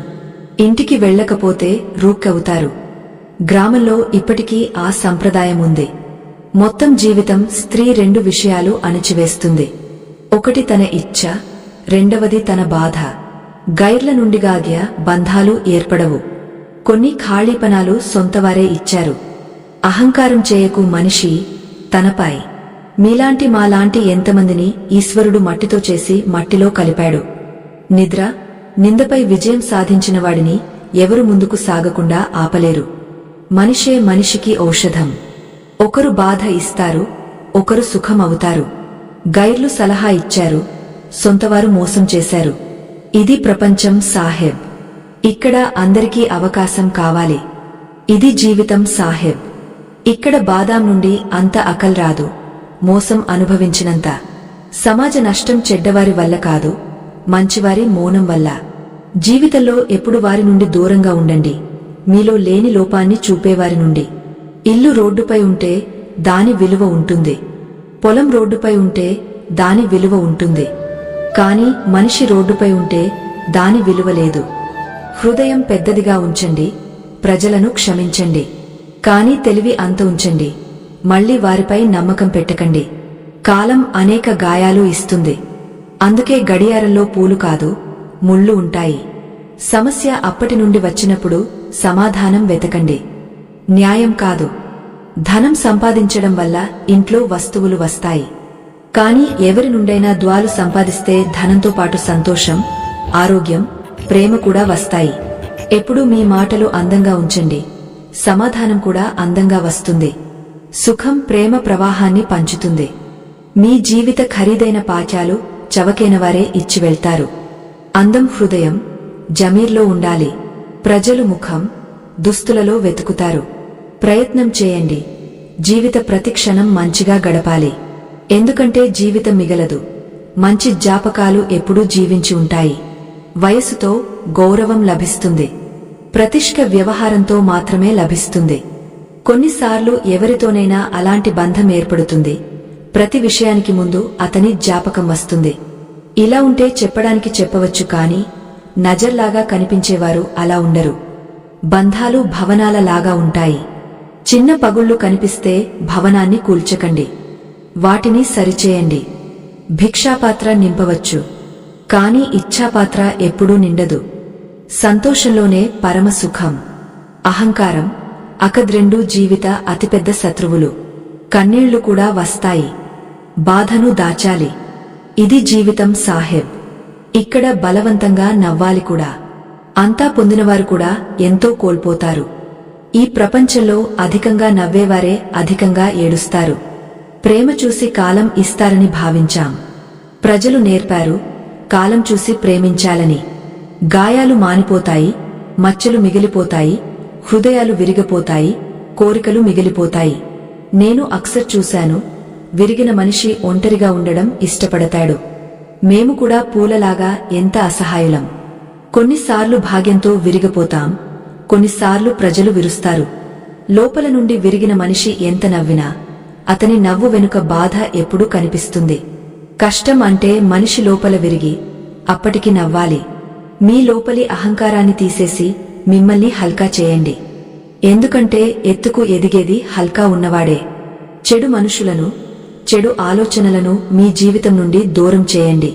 ఇంటికి వెళ్ళకపోతే రూక్కవుతారు. గ్రామంలో ఇప్పటికీ ఆ సంప్రదాయం ఉంది. మొత్తం జీవితం స్త్రీ రెండు విషయాలు అణచివేస్తుంది. ఒకటి తన ఇచ్ఛ, రెండవది తన బాధ. గైర్ల నుండిగాగ్య బంధాలు ఏర్పడవు. కొన్ని ఖాళీపనాలు సొంతవారే ఇచ్చారు. అహంకారం చేయకు మనిషి, తనపై. మీలాంటి మాలాంటి ఎంతమందిని ఈశ్వరుడు మట్టితో చేసి మట్టిలో కలిపాడు. నిద్ర, నిందపై విజయం సాధించిన వాడిని ఎవరు ముందుకు సాగకుండా ఆపలేరు. మనిషే మనిషికి ఔషధం. ఒకరు బాధ ఇస్తారు, ఒకరు సుఖం అవుతారు. గైర్లు సలహా ఇచ్చారు, సొంతవారు మోసం చేశారు. ఇది ప్రపంచం సాహెబ్. ఇక్కడ అందరికీ అవకాశం కావాలి. ఇది జీవితం సాహెబ్. ఇక్కడ బాదాం నుండి అంత అకల్ రాదు, మోసం అనుభవించినంత. సమాజ నష్టం చెడ్డవారి వల్ల కాదు, మంచివారి మౌనం వల్ల. జీవితంలో ఎప్పుడు వారి నుండి దూరంగా ఉండండి, మీలో లేని లోపాన్ని చూపేవారి నుండి. ఇల్లు రోడ్డుపై ఉంటే దాని విలువ ఉంటుంది, పొలం రోడ్డుపై ఉంటే దాని విలువ ఉంటుంది. కాని మనిషి రోడ్డుపై ఉంటే దాని విలువ లేదు. హృదయం పెద్దదిగా ఉంచండి, ప్రజలను క్షమించండి, కాని తెలివి అంత ఉంచండి. మళ్లీ వారిపై నమ్మకం పెట్టకండి. కాలం అనేక గాయాలు ఇస్తుంది. అందుకే గడియారంలో పూలు కాదు, ముళ్ళు ఉంటాయి. సమస్య అప్పటి నుండి వచ్చినప్పుడు సమాధానం వెతకండి, న్యాయం కాదు. ధనం సంపాదించడం వల్ల ఇంట్లో వస్తువులు వస్తాయి, కాని ఎవరి నుండైనా ద్వాలు సంపాదిస్తే ధనంతో పాటు సంతోషం, ఆరోగ్యం, ప్రేమ కూడా వస్తాయి. ఎప్పుడూ మీ మాటలు అందంగా ఉంచండి. సమాధానం కూడా అందంగా వస్తుంది. సుఖం ప్రేమ ప్రవాహాన్ని పంచుతుంది. మీ జీవిత ఖరీదైన పాచాలు చవకైనవారే ఇచ్చి వెళ్తారు. అందం హృదయం జమీర్లో ఉండాలి. ప్రజలు ముఖం దుస్తులలో వెతుకుతారు. ప్రయత్నం చేయండి. జీవిత ప్రతిక్షణం మంచిగా గడపాలి. ఎందుకంటే జీవితం మిగలదు. మంచి జ్ఞాపకాలు ఎప్పుడూ జీవించి ఉంటాయి. వయసుతో గౌరవం లభిస్తుంది. ప్రతిష్ఠ వ్యవహారంతో మాత్రమే లభిస్తుంది. కొన్నిసార్లు ఎవరితోనైనా అలాంటి బంధం ఏర్పడుతుంది. ప్రతి విషయానికి ముందు అతని జ్ఞాపకం వస్తుంది. ఇలా ఉంటే చెప్పడానికి చెప్పవచ్చు, కాని నజర్లాగా కనిపించేవారు అలా ఉండరు. బంధాలు భవనాల లాగా ఉంటాయి. చిన్న పగుళ్లు కనిపిస్తే భవనాన్ని కూల్చకండి. వాటిని సరిచేయండి. భిక్షాపాత్ర నింపవచ్చు, కాని ఇచ్ఛాపాత్ర ఎప్పుడూ నిండదు. సంతోషంలోనే పరమ సుఖం. అహంకారం అకద్రెండు జీవిత అతిపెద్ద శత్రువులు. కన్నీళ్లు కూడా వస్తాయి. బాధను దాచాలి. ఇది జీవితం సాహెబ్. ఇక్కడ బలవంతంగా నవ్వాలి కూడా. అంతా పొందినవారు కూడా ఎంతో కోల్పోతారు. ఈ ప్రపంచంలో అధికంగా నవ్వేవారే అధికంగా ఏడుస్తారు. ప్రేమ చూసి కాలం ఇస్తారని భావించాం. ప్రజలు నేర్పారు కాలం చూసి ప్రేమించాలని. గాయాలు మానిపోతాయి, మచ్చలు మిగిలిపోతాయి, హృదయాలు విరిగిపోతాయి, కోరికలు మిగిలిపోతాయి. నేను అక్సర్ చూశాను, విరిగిన మనిషి ఒంటరిగా ఉండడం ఇష్టపడతాడు. మేము కూడా పూలలాగా ఎంత అసహాయులం. కొన్నిసార్లు భాగ్యంతో విరిగిపోతాం, కొన్నిసార్లు ప్రజలు విరుస్తారు. లోపల నుండి విరిగిన మనిషి ఎంత నవ్వినా అతని నవ్వు వెనుక బాధ ఎప్పుడూ కనిపిస్తుంది. కష్టం అంటే మనిషి లోపల విరిగి అప్పటికి నవ్వాలి. మీ లోపలి అహంకారాన్ని తీసేసి మిమ్మల్ని హల్కా చేయండి. ఎందుకంటే ఎత్తుకు ఎదిగేది హల్కా ఉన్నవాడే. చెడు మనుషులను, చెడు ఆలోచనలను మీ జీవితం నుండి దూరం చేయండి.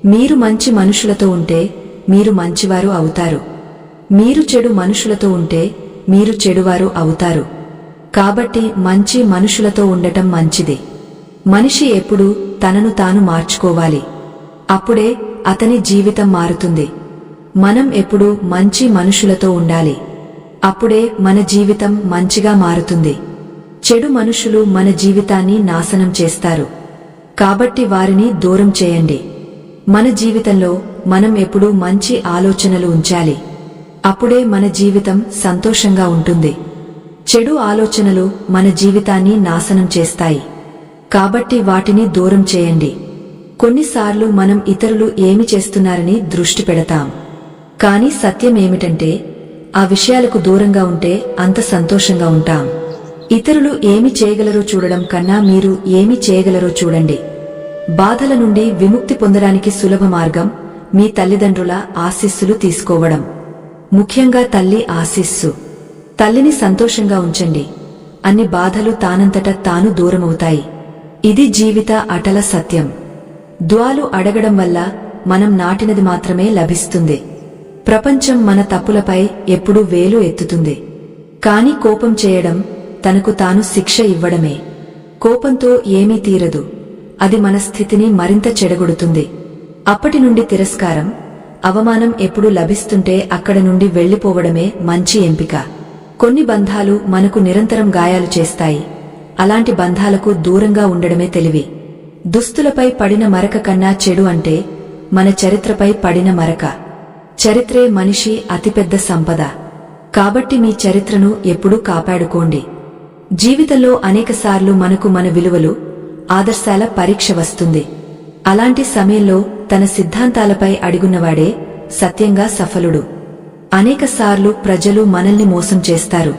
మీరు మంచి మనుషులతో ఉంటే మీరు మంచివారు అవుతారు. మీరు చెడు మనుషులతో ఉంటే మీరు చెడువారు అవుతారు. కాబట్టి మంచి మనుషులతో ఉండటం మంచిది. మనిషి ఎప్పుడూ తనను తాను మార్చుకోవాలి. అప్పుడే అతని జీవితం మారుతుంది. మనం ఎప్పుడూ మంచి మనుషులతో ఉండాలి. అప్పుడే మన జీవితం మంచిగా మారుతుంది. చెడు మనుషులు మన జీవితాన్ని నాశనం చేస్తారు. కాబట్టి వారిని దూరం చేయండి. మన జీవితంలో మనం ఎప్పుడూ మంచి ఆలోచనలు ఉంచాలి. అప్పుడే మన జీవితం సంతోషంగా ఉంటుంది. చెడు ఆలోచనలు మన జీవితాన్ని నాశనం చేస్తాయి. కాబట్టి వాటిని దూరం చేయండి. కొన్నిసార్లు మనం ఇతరులు ఏమి చేస్తున్నారని దృష్టి పెడతాం. కాని సత్యమేమిటంటే ఆ విషయాలకు దూరంగా ఉంటే అంత సంతోషంగా ఉంటాం. ఇతరులు ఏమి చేయగలరో చూడడం కన్నా మీరు ఏమి చేయగలరో చూడండి. బాధల నుండి విముక్తి పొందడానికి సులభ మార్గం మీ తల్లిదండ్రుల ఆశీస్సులు తీసుకోవడం. ముఖ్యంగా తల్లి ఆశీస్సు. తల్లిని సంతోషంగా ఉంచండి. అన్ని బాధలు తానంతట తాను దూరమవుతాయి. ఇది జీవిత అటల సత్యం. దుఆలు అడగడం వల్ల మనం నాటినది మాత్రమే లభిస్తుంది. ప్రపంచం మన తప్పులపై ఎప్పుడూ వేలు ఎత్తుతుంది. కాని కోపం చేయడం తనకు తాను శిక్ష ఇవ్వడమే. కోపంతో ఏమీ తీరదు. అది మన స్థితిని మరింత చెడగొడుతుంది. అప్పటి నుండి తిరస్కారం, అవమానం ఎప్పుడు లభిస్తుంటే అక్కడ నుండి వెళ్లిపోవడమే మంచి ఎంపిక. కొన్ని బంధాలు మనకు నిరంతరం గాయాలు చేస్తాయి. అలాంటి బంధాలకు దూరంగా ఉండడమే తెలివి. దుస్తులపై పడిన మరక కన్నా చెడు అంటే మన చరిత్రపై పడిన మరక. చరిత్రే మనిషి అతిపెద్ద సంపద. కాబట్టి మీ చరిత్రను ఎప్పుడూ కాపాడుకోండి. జీవితంలో అనేకసార్లు మనకు మన విలువలు, ఆదర్శాల పరీక్ష వస్తుంది. అలాంటి సమయంలో తన సిద్ధాంతాలపై అడుగున్నవాడే సత్యంగా సఫలుడు. అనేకసార్లు ప్రజలు మనల్ని మోసం చేస్తారు.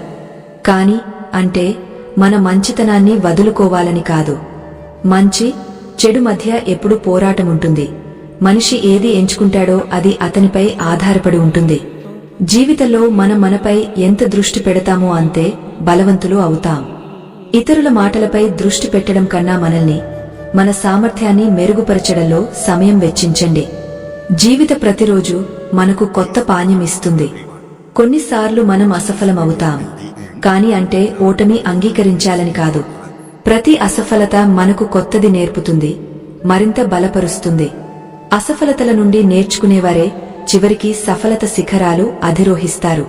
కాని అంటే మన మంచితనాన్ని వదులుకోవాలని కాదు. మంచి చెడు మధ్య ఎప్పుడు పోరాటముంటుంది. మనిషి ఏది ఎంచుకుంటాడో అది అతనిపై ఆధారపడి ఉంటుంది. జీవితంలో మనం మనపై ఎంత దృష్టి పెడతామో అంతే బలవంతులు అవుతాం. ఇతరుల మాటలపై దృష్టి పెట్టడం కన్నా మనల్ని, మన సామర్థ్యాన్ని మెరుగుపరచడంలో సమయం వెచ్చించండి. జీవిత ప్రతిరోజు మనకు కొత్త పానీయం ఇస్తుంది. కొన్నిసార్లు మనం అసఫలమవుతాం. కాని అంటే ఓటమి అంగీకరించాలని కాదు. ప్రతి అసఫలత మనకు కొత్తది నేర్పుతుంది, మరింత బలపరుస్తుంది. అసఫలతల నుండి నేర్చుకునేవారే చివరికి సఫలత శిఖరాలు అధిరోహిస్తారు.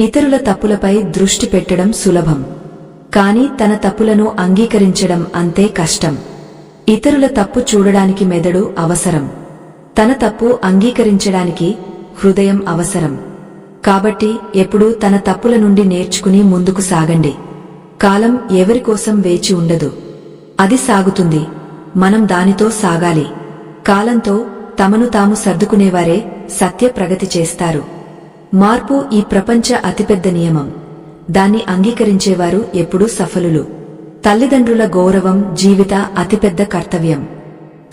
ఇతరుల తప్పులపై దృష్టి పెట్టడం సులభం, కాని తన తప్పులను అంగీకరించడం అంతే కష్టం. ఇతరుల తప్పు చూడడానికి మెదడు అవసరం, తన తప్పు అంగీకరించడానికి హృదయం అవసరం. కాబట్టి ఎప్పుడూ తన తప్పుల నుండి నేర్చుకుని ముందుకు సాగండి. కాలం ఎవరికోసం వేచి ఉండదు, అది సాగుతుంది, మనం దానితో సాగాలి. కాలంతో తమను తాము సర్దుకునేవారే సత్య ప్రగతి చేస్తారు. మార్పు ఈ ప్రపంచ అతిపెద్ద నియమం, దాన్ని అంగీకరించేవారు ఎప్పుడూ సఫలులు. తల్లిదండ్రుల గౌరవం జీవిత అతిపెద్ద కర్తవ్యం.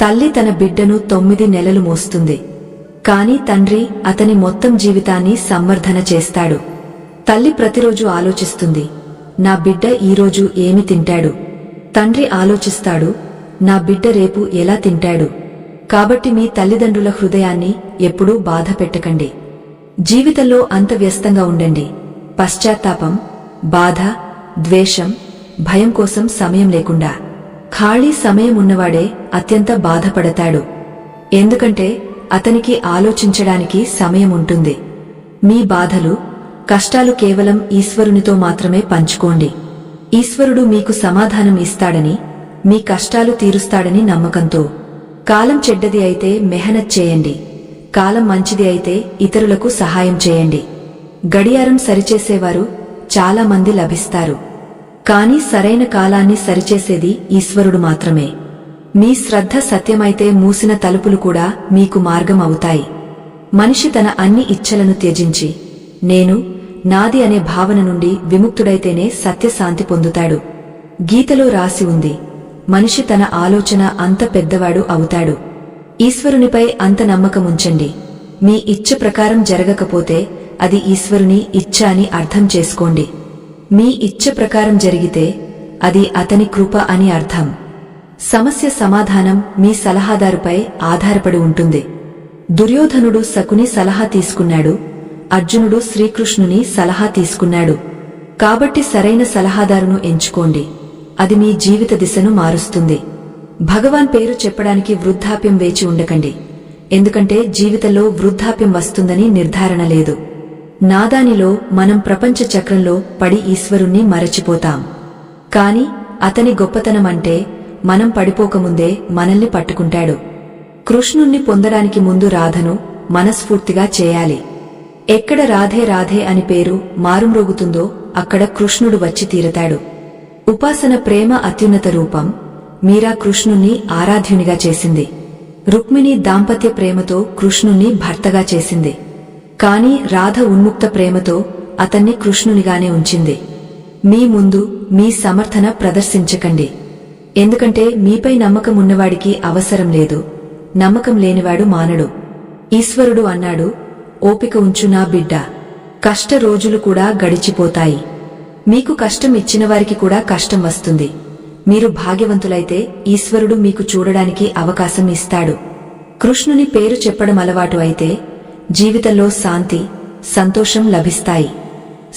తల్లి తన బిడ్డను 9 నెలలు మోస్తుంది, కాని తండ్రి అతని మొత్తం జీవితాన్ని సంవర్ధన చేస్తాడు. తల్లి ప్రతిరోజు ఆలోచిస్తుంది, నా బిడ్డ ఈరోజు ఏమి తింటాడు. తండ్రి ఆలోచిస్తాడు, నా బిడ్డ రేపు ఎలా తింటాడు. కాబట్టి మీ తల్లిదండ్రుల హృదయాన్ని ఎప్పుడూ బాధ పెట్టకండి. జీవితంలో అంత వ్యస్తంగా ఉండండి, పశ్చాత్తాపం, బాధ, ద్వేషం, భయం కోసం సమయం లేకుండా. ఖాళీ సమయం ఉన్నవాడే అత్యంత బాధపడతాడు, ఎందుకంటే అతనికి ఆలోచించడానికి సమయం ఉంటుంది. మీ బాధలు, కష్టాలు కేవలం ఈశ్వరునితో మాత్రమే పంచుకోండి. ఈశ్వరుడు మీకు సమాధానం ఇస్తాడని, మీ కష్టాలు తీరుస్తాడని నమ్మకంతో. కాలం చెడ్డది అయితే మెహనత్ చేయండి, కాలం మంచిది అయితే ఇతరులకు సహాయం చేయండి. గడియారం సరిచేసేవారు చాలా మంది లభిస్తారు, కాని సరైన కాలాన్ని సరిచేసేది ఈశ్వరుడు మాత్రమే. మీ శ్రద్ధ సత్యమైతే మూసిన తలుపులు కూడా మీకు మార్గం అవుతాయి. మనిషి తన అన్ని ఇచ్ఛలను త్యజించి నేను, నాది అనే భావన నుండి విముక్తుడైతేనే సత్యశాంతి పొందుతాడు. గీతలో రాసి ఉంది, మనిషి తన ఆలోచన అంత పెద్దవాడు అవుతాడు. ఈశ్వరునిపై అంత నమ్మకముంచండి. మీ ఇచ్ఛ ప్రకారం జరగకపోతే అది ఈశ్వరుని ఇచ్ఛ అని అర్థం చేసుకోండి. మీ ఇచ్ఛ ప్రకారం జరిగితే అది అతని కృప అని అర్థం. సమస్య సమాధానం మీ సలహాదారుపై ఆధారపడి ఉంటుంది. దుర్యోధనుడు శకుని సలహా తీసుకున్నాడు, అర్జునుడు శ్రీకృష్ణుని సలహా తీసుకున్నాడు. కాబట్టి సరైన సలహాదారును ఎంచుకోండి, అది మీ జీవిత దిశను మారుస్తుంది. భగవాన్ పేరు చెప్పడానికి వృద్ధాప్యం వేచి ఉండకండి, ఎందుకంటే జీవితంలో వృద్ధాప్యం వస్తుందని నిర్ధారణ లేదు. నాదానిలో మనం ప్రపంచ చక్రంలో పడి ఈశ్వరుణ్ణి మరచిపోతాం. కాని అతని గొప్పతనమంటే మనం పడిపోకముందే మనల్ని పట్టుకుంటాడు. కృష్ణుణ్ణి పొందడానికి ముందు రాధను మనస్ఫూర్తిగా చేయాలి. ఎక్కడ రాధే రాధే అని పేరు మారుమ్రోగుతుందో అక్కడ కృష్ణుడు వచ్చి తీరతాడు. ఉపాసన ప్రేమ అత్యున్నత రూపం. మీరా కృష్ణుణ్ణి ఆరాధ్యునిగా చేసింది. రుక్మిణి దాంపత్య ప్రేమతో కృష్ణుణ్ణి భర్తగా చేసింది. కాని రాధ ఉన్ముక్త ప్రేమతో అతన్ని కృష్ణునిగానే ఉంచింది. మీ ముందు మీ సమర్థన ప్రదర్శించకండి, ఎందుకంటే మీపై నమ్మకం ఉన్నవాడికి అవసరం లేదు, నమ్మకం లేనివాడు మానడు. ఈశ్వరుడు అన్నాడు, ఓపిక ఉంచు నా బిడ్డ, కష్ట రోజులు కూడా గడిచిపోతాయి. మీకు కష్టం ఇచ్చినవారికి కూడా కష్టం వస్తుంది. మీరు భాగ్యవంతులైతే ఈశ్వరుడు మీకు చూడడానికి అవకాశం ఇస్తాడు. కృష్ణుని పేరు చెప్పడం అలవాటు అయితే జీవితంలో శాంతి, సంతోషం లభిస్తాయి.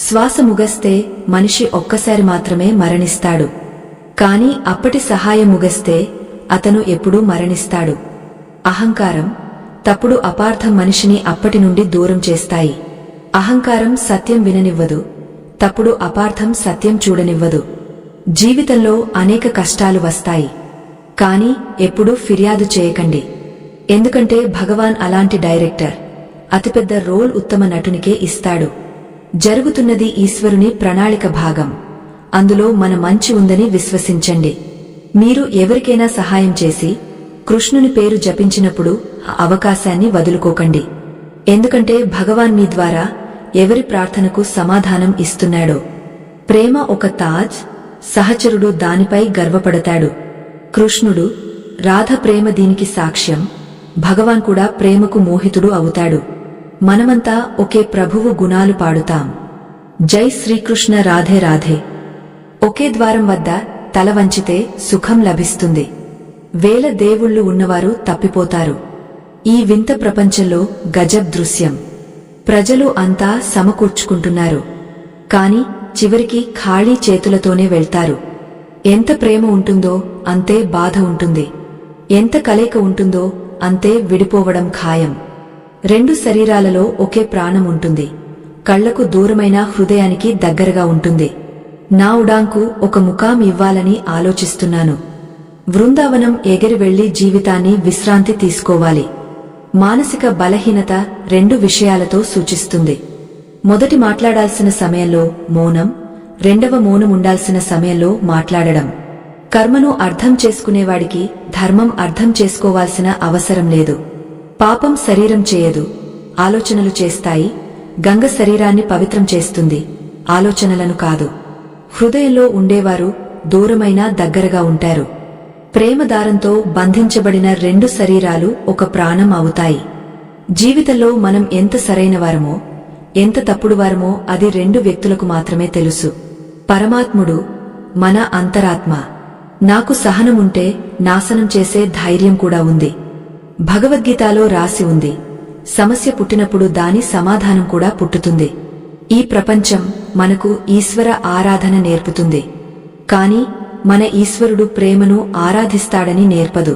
శ్వాస ముగస్తే మనిషి ఒక్కసారి మాత్రమే మరణిస్తాడు, కాని అప్పటి సహాయం ముగస్తే అతను ఎప్పుడూ మరణిస్తాడు. అహంకారం, తప్పుడు అపార్థం మనిషిని అప్పటి నుండి దూరం చేస్తాయి. అహంకారం సత్యం విననివ్వదు, తప్పుడు అపార్థం సత్యం చూడనివ్వదు. జీవితంలో అనేక కష్టాలు వస్తాయి, కాని ఎప్పుడూ ఫిర్యాదు చేయకండి, ఎందుకంటే భగవాన్ అలాంటి డైరెక్టర్. అతిపెద్ద రోల్ ఉత్తమ నటునికే ఇస్తాడు. జరుగుతున్నది ఈశ్వరుని ప్రణాళిక భాగం, అందులో మన మంచి ఉందని విశ్వసించండి. మీరు ఎవరికైనా సహాయం చేసి కృష్ణుని పేరు జపించినప్పుడు ఆ అవకాశాన్ని వదులుకోకండి, ఎందుకంటే భగవాన్ మీ ద్వారా ఎవరి ప్రార్థనకు సమాధానం ఇస్తున్నాడో. ప్రేమ ఒక తాజ్, సహచరుడు దానిపై గర్వపడతాడు. కృష్ణుడు, రాధ ప్రేమ దీనికి సాక్ష్యం. భగవాన్ కూడా ప్రేమకు మోహితుడు అవుతాడు. మనమంతా ఒకే ప్రభువు గుణాలు పాడుతాం. జై శ్రీకృష్ణ, రాధే రాధే. ఒకే ద్వారం వద్ద తల వంచితే సుఖం లభిస్తుంది. వేల దేవుళ్ళు ఉన్నవారు తప్పిపోతారు. ఈ వింత ప్రపంచంలో గజబ్ దృశ్యం. ప్రజలు అంతా సమకూర్చుకుంటున్నారు, కాని చివరికి ఖాళీ చేతులతోనే వెళ్తారు. ఎంత ప్రేమ ఉంటుందో అంతే బాధ ఉంటుంది, ఎంత కలయిక ఉంటుందో అంతే విడిపోవడం ఖాయం. రెండు శరీరాలలో ఒకే ప్రాణం ఉంటుంది. కళ్లకు దూరమైన హృదయానికి దగ్గరగా ఉంటుంది. నా ఉడాంకు ఒక ముఖాం ఇవ్వాలని ఆలోచిస్తున్నాను. బృందావనం ఎగిరి వెళ్లి జీవితాన్ని విశ్రాంతి తీసుకోవాలి. మానసిక బలహీనత రెండు విషయాలతో సూచిస్తుంది. మొదటి మాట్లాడాల్సిన సమయంలో మౌనం, రెండవ మౌనం ఉండాల్సిన సమయంలో మాట్లాడడం. కర్మను అర్థం చేసుకునేవాడికి ధర్మం అర్థం చేసుకోవాల్సిన అవసరం లేదు. పాపం శరీరం చేయదు, ఆలోచనలు చేస్తాయి. గంగ శరీరాన్ని పవిత్రం చేస్తుంది, ఆలోచనలను కాదు. హృదయంలో ఉండేవారు దూరమైనా దగ్గరగా ఉంటారు. ప్రేమదారంతో బంధించబడిన రెండు శరీరాలు ఒక ప్రాణం అవుతాయి. జీవితంలో మనం ఎంత సరైనవారమో ఎంత తప్పుడువారమో అది రెండు వ్యక్తులకు మాత్రమే తెలుసు. పరమాత్ముడు మన అంతరాత్మ. నాకు సహనముంటే నాశనం చేసే ధైర్యం కూడా ఉంది. భగవద్గీతలో రాసి ఉంది, సమస్య పుట్టినప్పుడు దాని సమాధానం కూడా పుట్టుతుంది. ఈ ప్రపంచం మనకు ఈశ్వర ఆరాధన నేర్పుతుంది, కాని మన ఈశ్వరుడు ప్రేమను ఆరాధిస్తాడని నేర్పదు.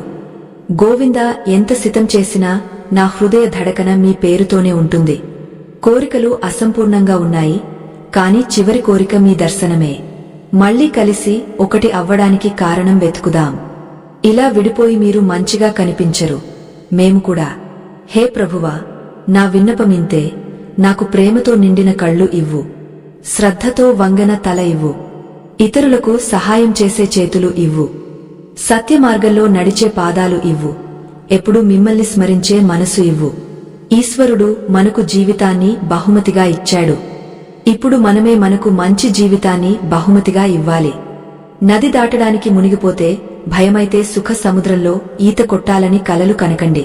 గోవింద ఎంత సితం చేసినా నా హృదయ ధడకన మీ పేరుతోనే ఉంటుంది. కోరికలు అసంపూర్ణంగా ఉన్నాయి, కాని చివరి కోరిక మీ దర్శనమే. మళ్లీ కలిసి ఒకటి అవ్వడానికి కారణం వెతుకుదాం. ఇలా విడిపోయి మీరు మంచిగా కనిపించరు, మేము కూడా. హే ప్రభువా, నా విన్నపమింతే. నాకు ప్రేమతో నిండిన కళ్ళు ఇవ్వు, శ్రద్ధతో వంగన తల ఇవ్వు, ఇతరులకు సహాయం చేసే చేతులు ఇవ్వు, సత్యమార్గంలో నడిచే పాదాలు ఇవ్వు, ఎప్పుడూ మిమ్మల్ని స్మరించే మనసు ఇవ్వు. ఈశ్వరుడు మనకు జీవితాన్ని బహుమతిగా ఇచ్చాడు. ఇప్పుడు మనమే మనకు మంచి జీవితాన్ని బహుమతిగా ఇవ్వాలి. నది దాటడానికి మునిగిపోతే భయమైతే సుఖ సముద్రంలో ఈత కొట్టాలని కలలు కనకండి.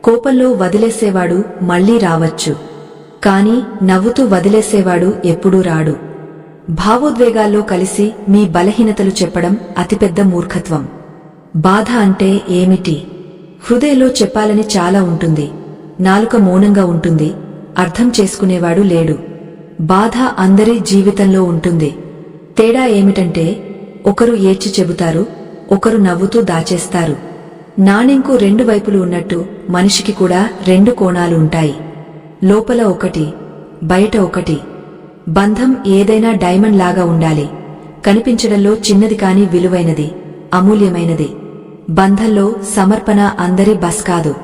కోపంలో వదిలేసేవాడు మళ్లీ రావచ్చు, కాని నవ్వుతూ వదిలేసేవాడు ఎప్పుడూ రాడు. భావోద్వేగాల్లో కలిసి మీ బలహీనతలు చెప్పడం అతిపెద్ద మూర్ఖత్వం. బాధ అంటే ఏమిటి? హృదయంలో చెప్పాలని చాలా ఉంటుంది, నాలుక మౌనంగా ఉంటుంది, అర్థం చేసుకునేవాడు లేడు. బాధ అందరి జీవితంలో ఉంటుంది. తేడా ఏమిటంటే ఒకరు ఏడ్చి చెబుతారు, ఒకరు నవ్వుతూ దాచేస్తారు. నాణెంకు రెండు వైపులు ఉన్నట్టు మనిషికి కూడా రెండు కోణాలు ఉంటాయి. లోపల ఒకటి, బయట ఒకటి. బంధం ఏదైనా డైమండ్ లాగా ఉండాలి. కనిపించడంలో చిన్నది కాని విలువైనది, అమూల్యమైనది. బంధంలో సమర్పణ అందరి బస్ కాదు.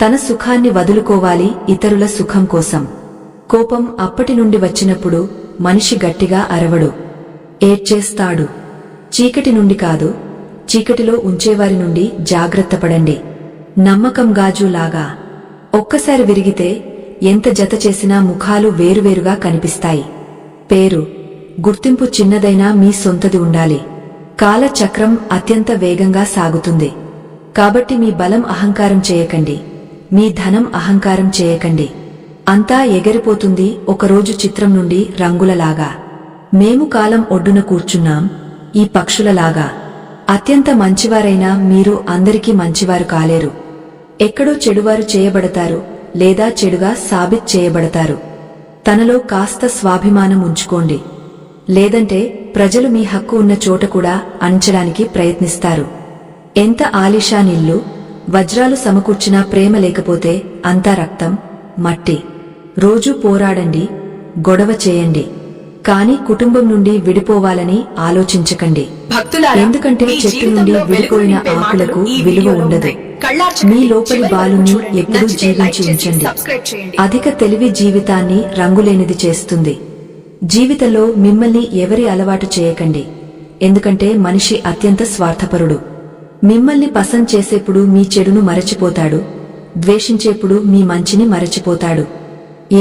తన సుఖాన్ని వదులుకోవాలి ఇతరుల సుఖం కోసం. కోపం అప్పటి నుండి వచ్చినప్పుడు మనిషి గట్టిగా అరవడు, ఏడ్చేస్తాడు. చీకటి నుండి కాదు, చీకటిలో ఉంచేవారి నుండి జాగ్రత్తపడండి. నమ్మకం గాజులాగా ఒక్కసారి విరిగితే ఎంత జత చేసినా ముఖాలు వేరువేరుగా కనిపిస్తాయి. పేరు, గుర్తింపు చిన్నదైనా మీ సొంతది ఉండాలి. కాలచక్రం అత్యంత వేగంగా సాగుతుంది. కాబట్టి మీ బలం అహంకారం చేయకండి, మీ ధనం అహంకారం చేయకండి. అంతా ఎగిరిపోతుంది ఒకరోజు చిత్రం నుండి రంగులలాగా. మేము కాలం ఒడ్డున కూర్చున్నాం ఈ పక్షులలాగా. అత్యంత మంచివారైనా మీరు అందరికీ మంచివారు కాలేరు. ఎక్కడో చెడువారు చేయబడతారు, లేదా చెడుగా సాబిత్ చేయబడతారు. తనలో కాస్త స్వాభిమానం ఉంచుకోండి, లేదంటే ప్రజలు మీ హక్కు ఉన్న చోట కూడా అణచడానికి ప్రయత్నిస్తారు. ఎంత ఆలిషాన్ ఇల్లు, వజ్రాలు సమకూర్చినా ప్రేమ లేకపోతే అంతా రక్తం, మట్టి. రోజూ పోరాడండి, గొడవ చేయండి, కాని కుటుంబం నుండి విడిపోవాలని ఆలోచించకండి. భక్తులారా, ఎందుకంటే మీ చెట్టు నుండి జీవితంలో విడిపోయిన వెలుగు నింపే ఆకులకు మాటలు ఈ విలువ వీడియోలో ఉండదు. ఉన్నాయి. కళ్ళార్చకండి, మీ లోపలి చివరి బాలుని వరకు చూడండి. ఎప్పుడూ నచ్చితే లైక్ జీవించి చేసి ఉంచండి. సబ్స్క్రైబ్ చేయండి. అధిక తెలివి జీవితాన్ని రంగులేనిది చేస్తుంది. జీవితంలో మిమ్మల్ని ఎవరి అలవాటు చేయకండి, ఎందుకంటే మనిషి అత్యంత స్వార్థపరుడు. మిమ్మల్ని పసంద్ చేసేప్పుడు మీ చెడును మరచిపోతాడు, ద్వేషించేప్పుడు మీ మంచిని మరచిపోతాడు.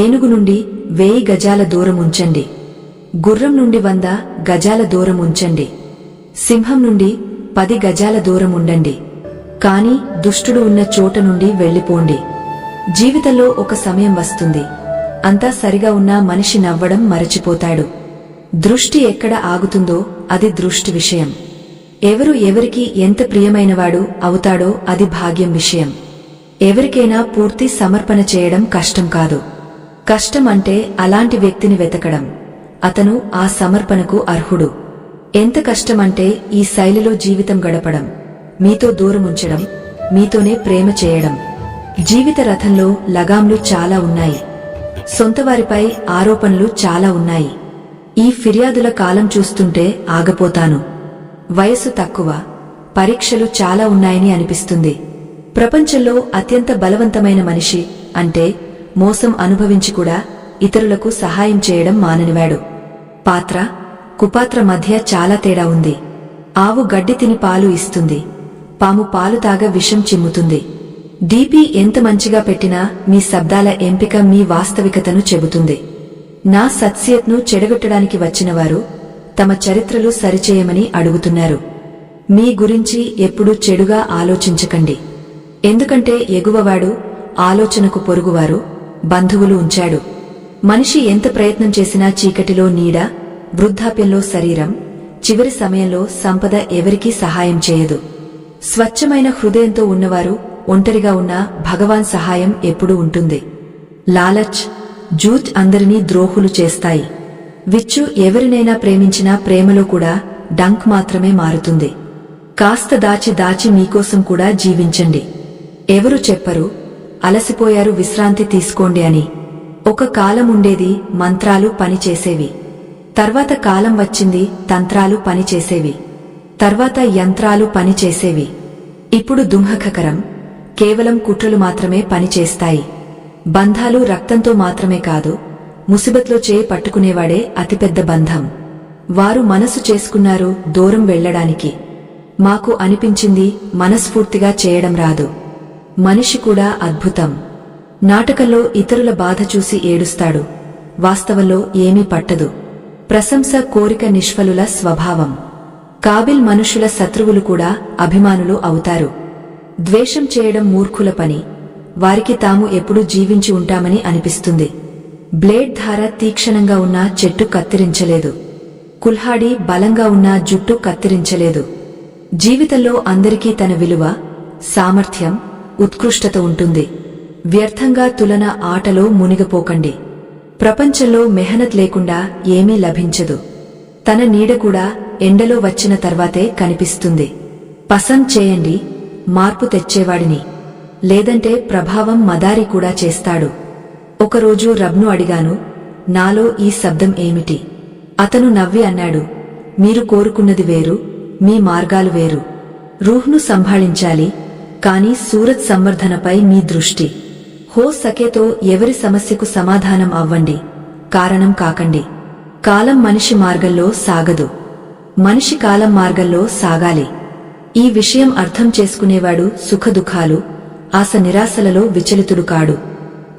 ఏనుగు నుండి 1000 గజాల దూరం ఉంచండి, గుర్రం నుండి 100 గజాల దూరం ఉంచండి, సింహం నుండి 10 గజాల దూరం ఉండండి, కాని దుష్టుడు ఉన్న చోట నుండి వెళ్లిపోండి. జీవితంలో ఒక సమయం వస్తుంది, అంతా సరిగా ఉన్నా మనిషి నవ్వడం మరచిపోతాడు. దృష్టి ఎక్కడ ఆగుతుందో అది దృష్టి విషయం. ఎవరు ఎవరికి ఎంత ప్రియమైనవాడు అవుతాడో అది భాగ్యం విషయం. ఎవరికైనా పూర్తి సమర్పణ చేయడం కష్టం కాదు. కష్టం అంటే అలాంటి వ్యక్తిని వెతకడం, అతను ఆ సమర్పణకు అర్హుడు. ఎంత కష్టమంటే ఈ శైలిలో జీవితం గడపడం, మీతో దూరం ఉంచడం, మీతోనే ప్రేమ చేయడం. జీవిత రథంలో లగాంలు చాలా ఉన్నాయి. సొంతవారిపై ఆరోపణలు చాలా ఉన్నాయి. ఈ ఫిర్యాదుల కాలం చూస్తుంటే ఆగపోతాను. వయసు తక్కువ, పరీక్షలు చాలా ఉన్నాయని అనిపిస్తుంది. ప్రపంచంలో అత్యంత బలవంతమైన మనిషి అంటే మోసం అనుభవించి కూడా ఇతరులకు సహాయం చేయడం మాననివాడు. పాత్ర, కుపాత్ర మధ్య చాలా తేడా ఉంది. ఆవు గడ్డి తిని పాలు ఇస్తుంది, పాము పాలు తాగ విషం చిమ్ముతుంది. డీపీ ఎంత మంచిగా పెట్టినా మీ శబ్దాల ఎంపిక మీ వాస్తవికతను చెబుతుంది. నా సత్సియత్ను చెడగొట్టడానికి వచ్చినవారు తమ చరిత్రలు సరిచేయమని అడుగుతున్నారు. మీ గురించి ఎప్పుడూ చెడుగా ఆలోచించకండి. ఎందుకంటే ఎగువవాడు ఆలోచనకు పొరుగువారు బంధువులు ఉంచాడు. మనిషి ఎంత ప్రయత్నం చేసినా చీకటిలో నీడ, వృద్ధాప్యంలో శరీరం, చివరి సమయంలో సంపద ఎవరికీ సహాయం చేయదు. స్వచ్ఛమైన హృదయంతో ఉన్నవారు ఒంటరిగా ఉన్నా భగవాన్ సహాయం ఎప్పుడూ ఉంటుంది. లాలచ్, జూట్ అందరినీ ద్రోహులు చేస్తాయి. విచ్చు ఎవరినైనా ప్రేమించినా ప్రేమలో కూడా డంక్ మాత్రమే మారుతుంది. కాస్త దాచి దాచి మీకోసం కూడా జీవించండి. ఎవరు చెప్పరు అలసిపోయారు విశ్రాంతి తీసుకోండి అని. ఒక కాలం ఉండేది మంత్రాలు పనిచేసేవి. తర్వాత కాలం వచ్చింది తంత్రాలు పనిచేసేవి. తర్వాత యంత్రాలు పనిచేసేవి. ఇప్పుడు దుంహకకరం, కేవలం కుట్రలు మాత్రమే పనిచేస్తాయి. బంధాలు రక్తంతో మాత్రమే కాదు, ముసిబత్లో చేయి పట్టుకునేవాడే అతిపెద్ద బంధం. వారు మనసు చేసుకున్నారు దూరం వెళ్లడానికి. మాకు అనిపించింది మనస్ఫూర్తిగా చేయడం రాదు. మనిషి కూడా అద్భుతం. నాటకంలో ఇతరుల బాధ చూసి ఏడుస్తాడు, వాస్తవంలో ఏమీ పట్టదు. ప్రశంస కోరిక నిష్ఫలుల స్వభావం. కాబిల్ మనుషుల శత్రువులు కూడా అభిమానులు అవుతారు. ద్వేషం చేయడం మూర్ఖుల పని. వారికి తాము ఎప్పుడూ జీవించి ఉంటామని అనిపిస్తుంది. బ్లేడ్ ధార తీక్షణంగా ఉన్న చెట్టు కత్తిరించలేదు. కుల్హాడి బలంగా ఉన్న జుట్టు కత్తిరించలేదు. జీవితంలో అందరికీ తన విలువ, సామర్థ్యం, ఉత్కృష్టత ఉంటుంది. వ్యర్థంగా తులన ఆటలో మునిగిపోకండి. ప్రపంచంలో మెహనత్ లేకుండా ఏమీ లభించదు. తన నీడ కూడా ఎండలో వచ్చిన తర్వాతే కనిపిస్తుంది. పసంద్ చేయండి మార్పు తెచ్చేవాడిని, లేదంటే ప్రభావం మదారి కూడా చేస్తాడు. ఒకరోజు రబ్ను అడిగాను, నాలో ఈ శబ్దం ఏమిటి? అతను నవ్వి అన్నాడు, మీరు కోరుకున్నది వేరు, మీ మార్గాలు వేరు. రూహ్ను సంభాళించాలి, కాని సూరత్ సంవర్ధనపై మీ దృష్టి. హో సకేతో ఎవరి సమస్యకు సమాధానం అవ్వండి, కారణం కాకండి. కాలం మనిషి మార్గంలో సాగదు, మనిషి కాలం మార్గంలో సాగాలి. ఈ విషయం అర్థం చేసుకునేవాడు సుఖదుఖాలు, ఆశ నిరాశలలో విచలితుడు కాడు.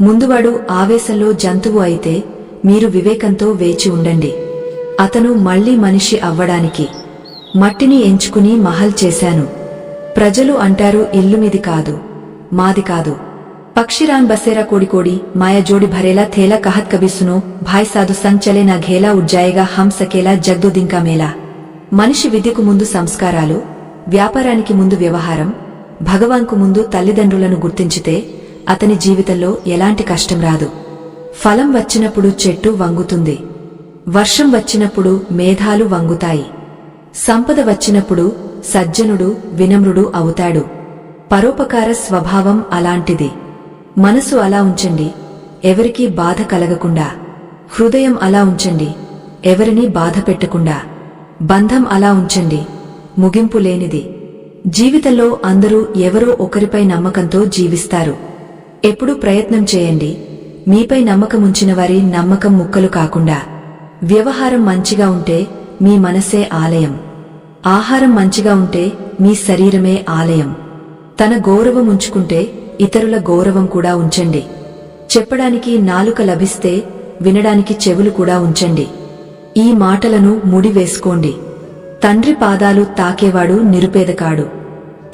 ముందువాడు ఆవేశంలో జంతువు అయితే మీరు వివేకంతో వేచి ఉండండి. అతను మళ్లీ మనిషి అవ్వడానికి మట్టిని ఎంచుకుని మహల్ చేశాను. ప్రజలు అంటారు ఇల్లుమిది కాదు, మాది కాదు. పక్షిరాన్ బసేరా కోడి మాయా జోడి భరేలా థేలా కహత్ కబీ సునో భాయ్ సాధు సంగ్ చలే నా ఘేలా ఉజ్జాయేగా హం సకేలా జగ్దుదింకా మేలా. మనిషి విద్యకు ముందు సంస్కారాలు, వ్యాపారానికి ముందు వ్యవహారం, భగవాన్కు ముందు తల్లిదండ్రులను గుర్తించితే అతని జీవితంలో ఎలాంటి కష్టం రాదు. ఫలం వచ్చినప్పుడు చెట్టు వంగుతుంది, వర్షం వచ్చినప్పుడు మేఘాలు వంగుతాయి. సంపద వచ్చినప్పుడు సజ్జనుడు వినమ్రుడు అవుతాడు. పరోపకార స్వభావం అలాంటిది. మనసు అలా ఉంచండి, ఎవరికీ బాధ కలగకుండా. హృదయం అలా ఉంచండి, ఎవరినీ బాధ పెట్టకుండా. బంధం అలా ఉంచండి, ముగింపు లేనిది. జీవితంలో అందరూ ఎవరో ఒకరిపై నమ్మకంతో జీవిస్తారు. ఎప్పుడూ ప్రయత్నం చేయండి, మీపై నమ్మకముంచిన వారి నమ్మకం ముక్కలు కాకుండా. వ్యవహారం మంచిగా ఉంటే మీ మనసే ఆలయం. ఆహారం మంచిగా ఉంటే మీ శరీరమే ఆలయం. తన గౌరవం ఉంచుకుంటే ఇతరుల గౌరవం కూడా ఉంచండి. చెప్పడానికి నాలుక లభిస్తే వినడానికి చెవులు కూడా ఉంచండి. ఈ మాటలను ముడివేసుకోండి. తండ్రి పాదాలు తాకేవాడు నిరుపేదకాడు,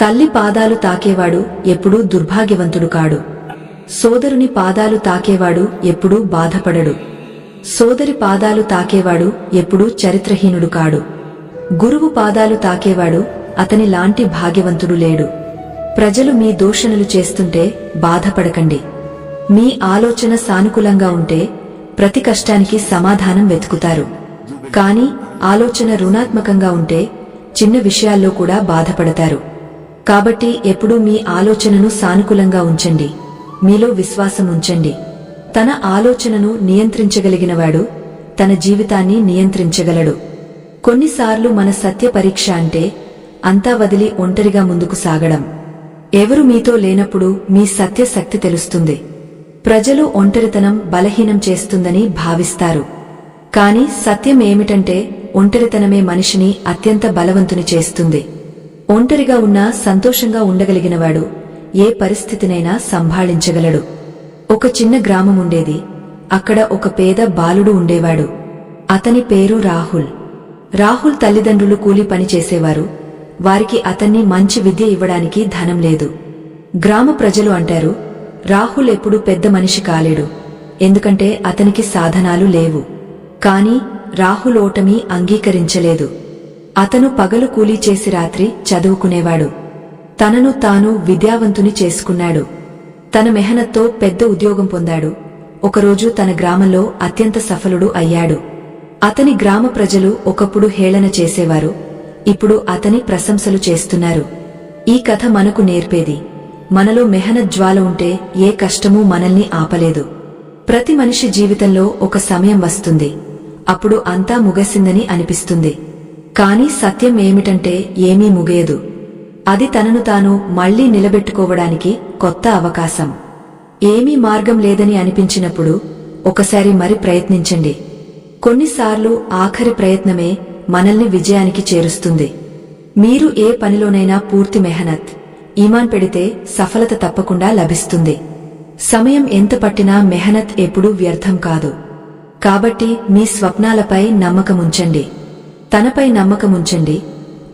తల్లి పాదాలు తాకేవాడు ఎప్పుడూ దుర్భాగ్యవంతుడు కాడు. సోదరుని పాదాలు తాకేవాడు ఎప్పుడూ బాధపడడు. సోదరి పాదాలు తాకేవాడు ఎప్పుడూ చరిత్రహీనుడు కాడు. గురువు పాదాలు తాకేవాడు అతని లాంటి భాగ్యవంతుడు లేడు. ప్రజలు మీ దూషణలు చేస్తుంటే బాధపడకండి. మీ ఆలోచన సానుకూలంగా ఉంటే ప్రతి కష్టానికి సమాధానం వెతుకుతారు. కాని ఆలోచన రుణాత్మకంగా ఉంటే చిన్న విషయాల్లో కూడా బాధపడతారు. కాబట్టి ఎప్పుడూ మీ ఆలోచనను సానుకూలంగా ఉంచండి. మీలో విశ్వాసం ఉంచండి. తన ఆలోచనను నియంత్రించగలిగినవాడు తన జీవితాన్ని నియంత్రించగలడు. కొన్నిసార్లు మన సత్య పరీక్ష అంటే అంతా వదిలి ఒంటరిగా ముందుకు సాగడం. ఎవరు మీతో లేనప్పుడు మీ సత్య శక్తి తెలుస్తుంది. ప్రజలు ఒంటరితనం బలహీనం చేస్తుందని భావిస్తారు. కాని సత్యం ఏమిటంటే ఒంటరితనమే మనిషిని అత్యంత బలవంతుని చేస్తుంది. ఒంటరిగా ఉన్నా సంతోషంగా ఉండగలిగినవాడు ఏ పరిస్థితినైనా సంభాళించగలడు. ఒక చిన్న గ్రామం ఉండేది. అక్కడ ఒక పేద బాలుడు ఉండేవాడు. అతని పేరు రాహుల్. రాహుల్ తల్లిదండ్రులు కూలీ పని చేసేవారు. వారికి అతన్ని మంచి విద్య ఇవ్వడానికి ధనం లేదు. గ్రామ ప్రజలు అంటారు, రాహుల్ ఎప్పుడూ పెద్ద మనిషి కాలేడు, ఎందుకంటే అతనికి సాధనాలు లేవు. కాని రాహుల్ ఓటమి అంగీకరించలేదు. అతను పగలు కూలీ చేసి రాత్రి చదువుకునేవాడు. తనను తాను విద్యావంతుని చేసుకున్నాడు. తన మెహనత్తో పెద్ద ఉద్యోగం పొందాడు. ఒకరోజు తన గ్రామంలో అత్యంత సఫలుడు అయ్యాడు. అతని గ్రామ ప్రజలు ఒకప్పుడు హేళన చేసేవారు, ఇప్పుడు అతని ప్రశంసలు చేస్తున్నారు. ఈ కథ మనకు నేర్పేది, మనలో మెహనత్ జ్వాల ఉంటే ఏ కష్టమూ మనల్ని ఆపలేదు. ప్రతి మనిషి జీవితంలో ఒక సమయం వస్తుంది, అప్పుడు అంతా ముగిసిందని అనిపిస్తుంది. కాని సత్యం ఏమిటంటే ఏమీ ముగియదు. అది తనను తాను మళ్లీ నిలబెట్టుకోవడానికి కొత్త అవకాశం. ఏమీ మార్గం లేదని అనిపించినప్పుడు ఒకసారి మరి ప్రయత్నించండి. కొన్నిసార్లు ఆఖరి ప్రయత్నమే మనల్ని విజయానికి చేరుస్తుంది. మీరు ఏ పనిలోనైనా పూర్తి మెహనత్, ఈమాన్ పెడితే సఫలత తప్పకుండా లభిస్తుంది. సమయం ఎంత పట్టినా మెహనత్ ఎప్పుడూ వ్యర్థం కాదు. కాబట్టి మీ స్వప్నాలపై నమ్మకముంచండి. తనపై నమ్మకముంచండి.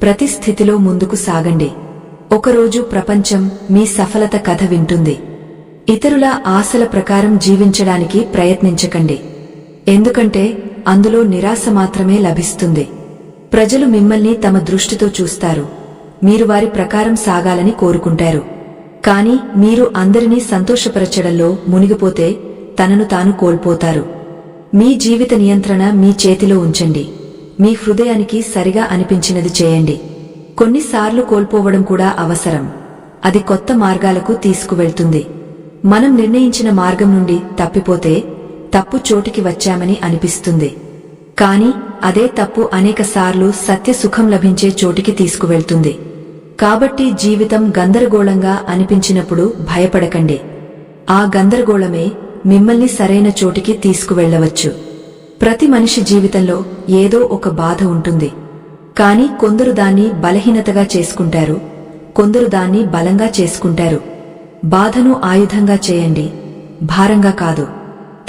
ప్రతి స్థితిలో ముందుకు సాగండి. ఒకరోజు ప్రపంచం మీ సఫలత కథ వింటుంది. ఇతరుల ఆశల ప్రకారం జీవించడానికి ప్రయత్నించకండి, ఎందుకంటే అందులో నిరాశ మాత్రమే లభిస్తుంది. ప్రజలు మిమ్మల్ని తమ దృష్టితో చూస్తారు, మీరు వారి ప్రకారం సాగాలని కోరుకుంటారు. కాని మీరు అందరినీ సంతోషపరచడంలో మునిగిపోతే తనను తాను కోల్పోతారు. మీ జీవిత నియంత్రణ మీ చేతిలో ఉంచండి. మీ హృదయానికి సరిగా అనిపించినది చేయండి. కొన్నిసార్లు కోల్పోవడం కూడా అవసరం. అది కొత్త మార్గాలకు తీసుకువెళ్తుంది. మనం నిర్ణయించిన మార్గం నుండి తప్పిపోతే తప్పు చోటికి వచ్చామని అనిపిస్తుంది. కాని అదే తప్పు అనేకసార్లు సత్య సుఖం లభించే చోటికి తీసుకువెళ్తుంది. కాబట్టి జీవితం గందరగోళంగా అనిపించినప్పుడు భయపడకండి. ఆ గందరగోళమే మిమ్మల్ని సరైన చోటికి తీసుకువెళ్లవచ్చు. ప్రతి మనిషి జీవితంలో ఏదో ఒక బాధ ఉంటుంది. కాని కొందరు దాన్ని బలహీనతగా చేసుకుంటారు, కొందరు దాన్ని బలంగా చేసుకుంటారు. బాధను ఆయుధంగా చేయండి, భారంగా కాదు.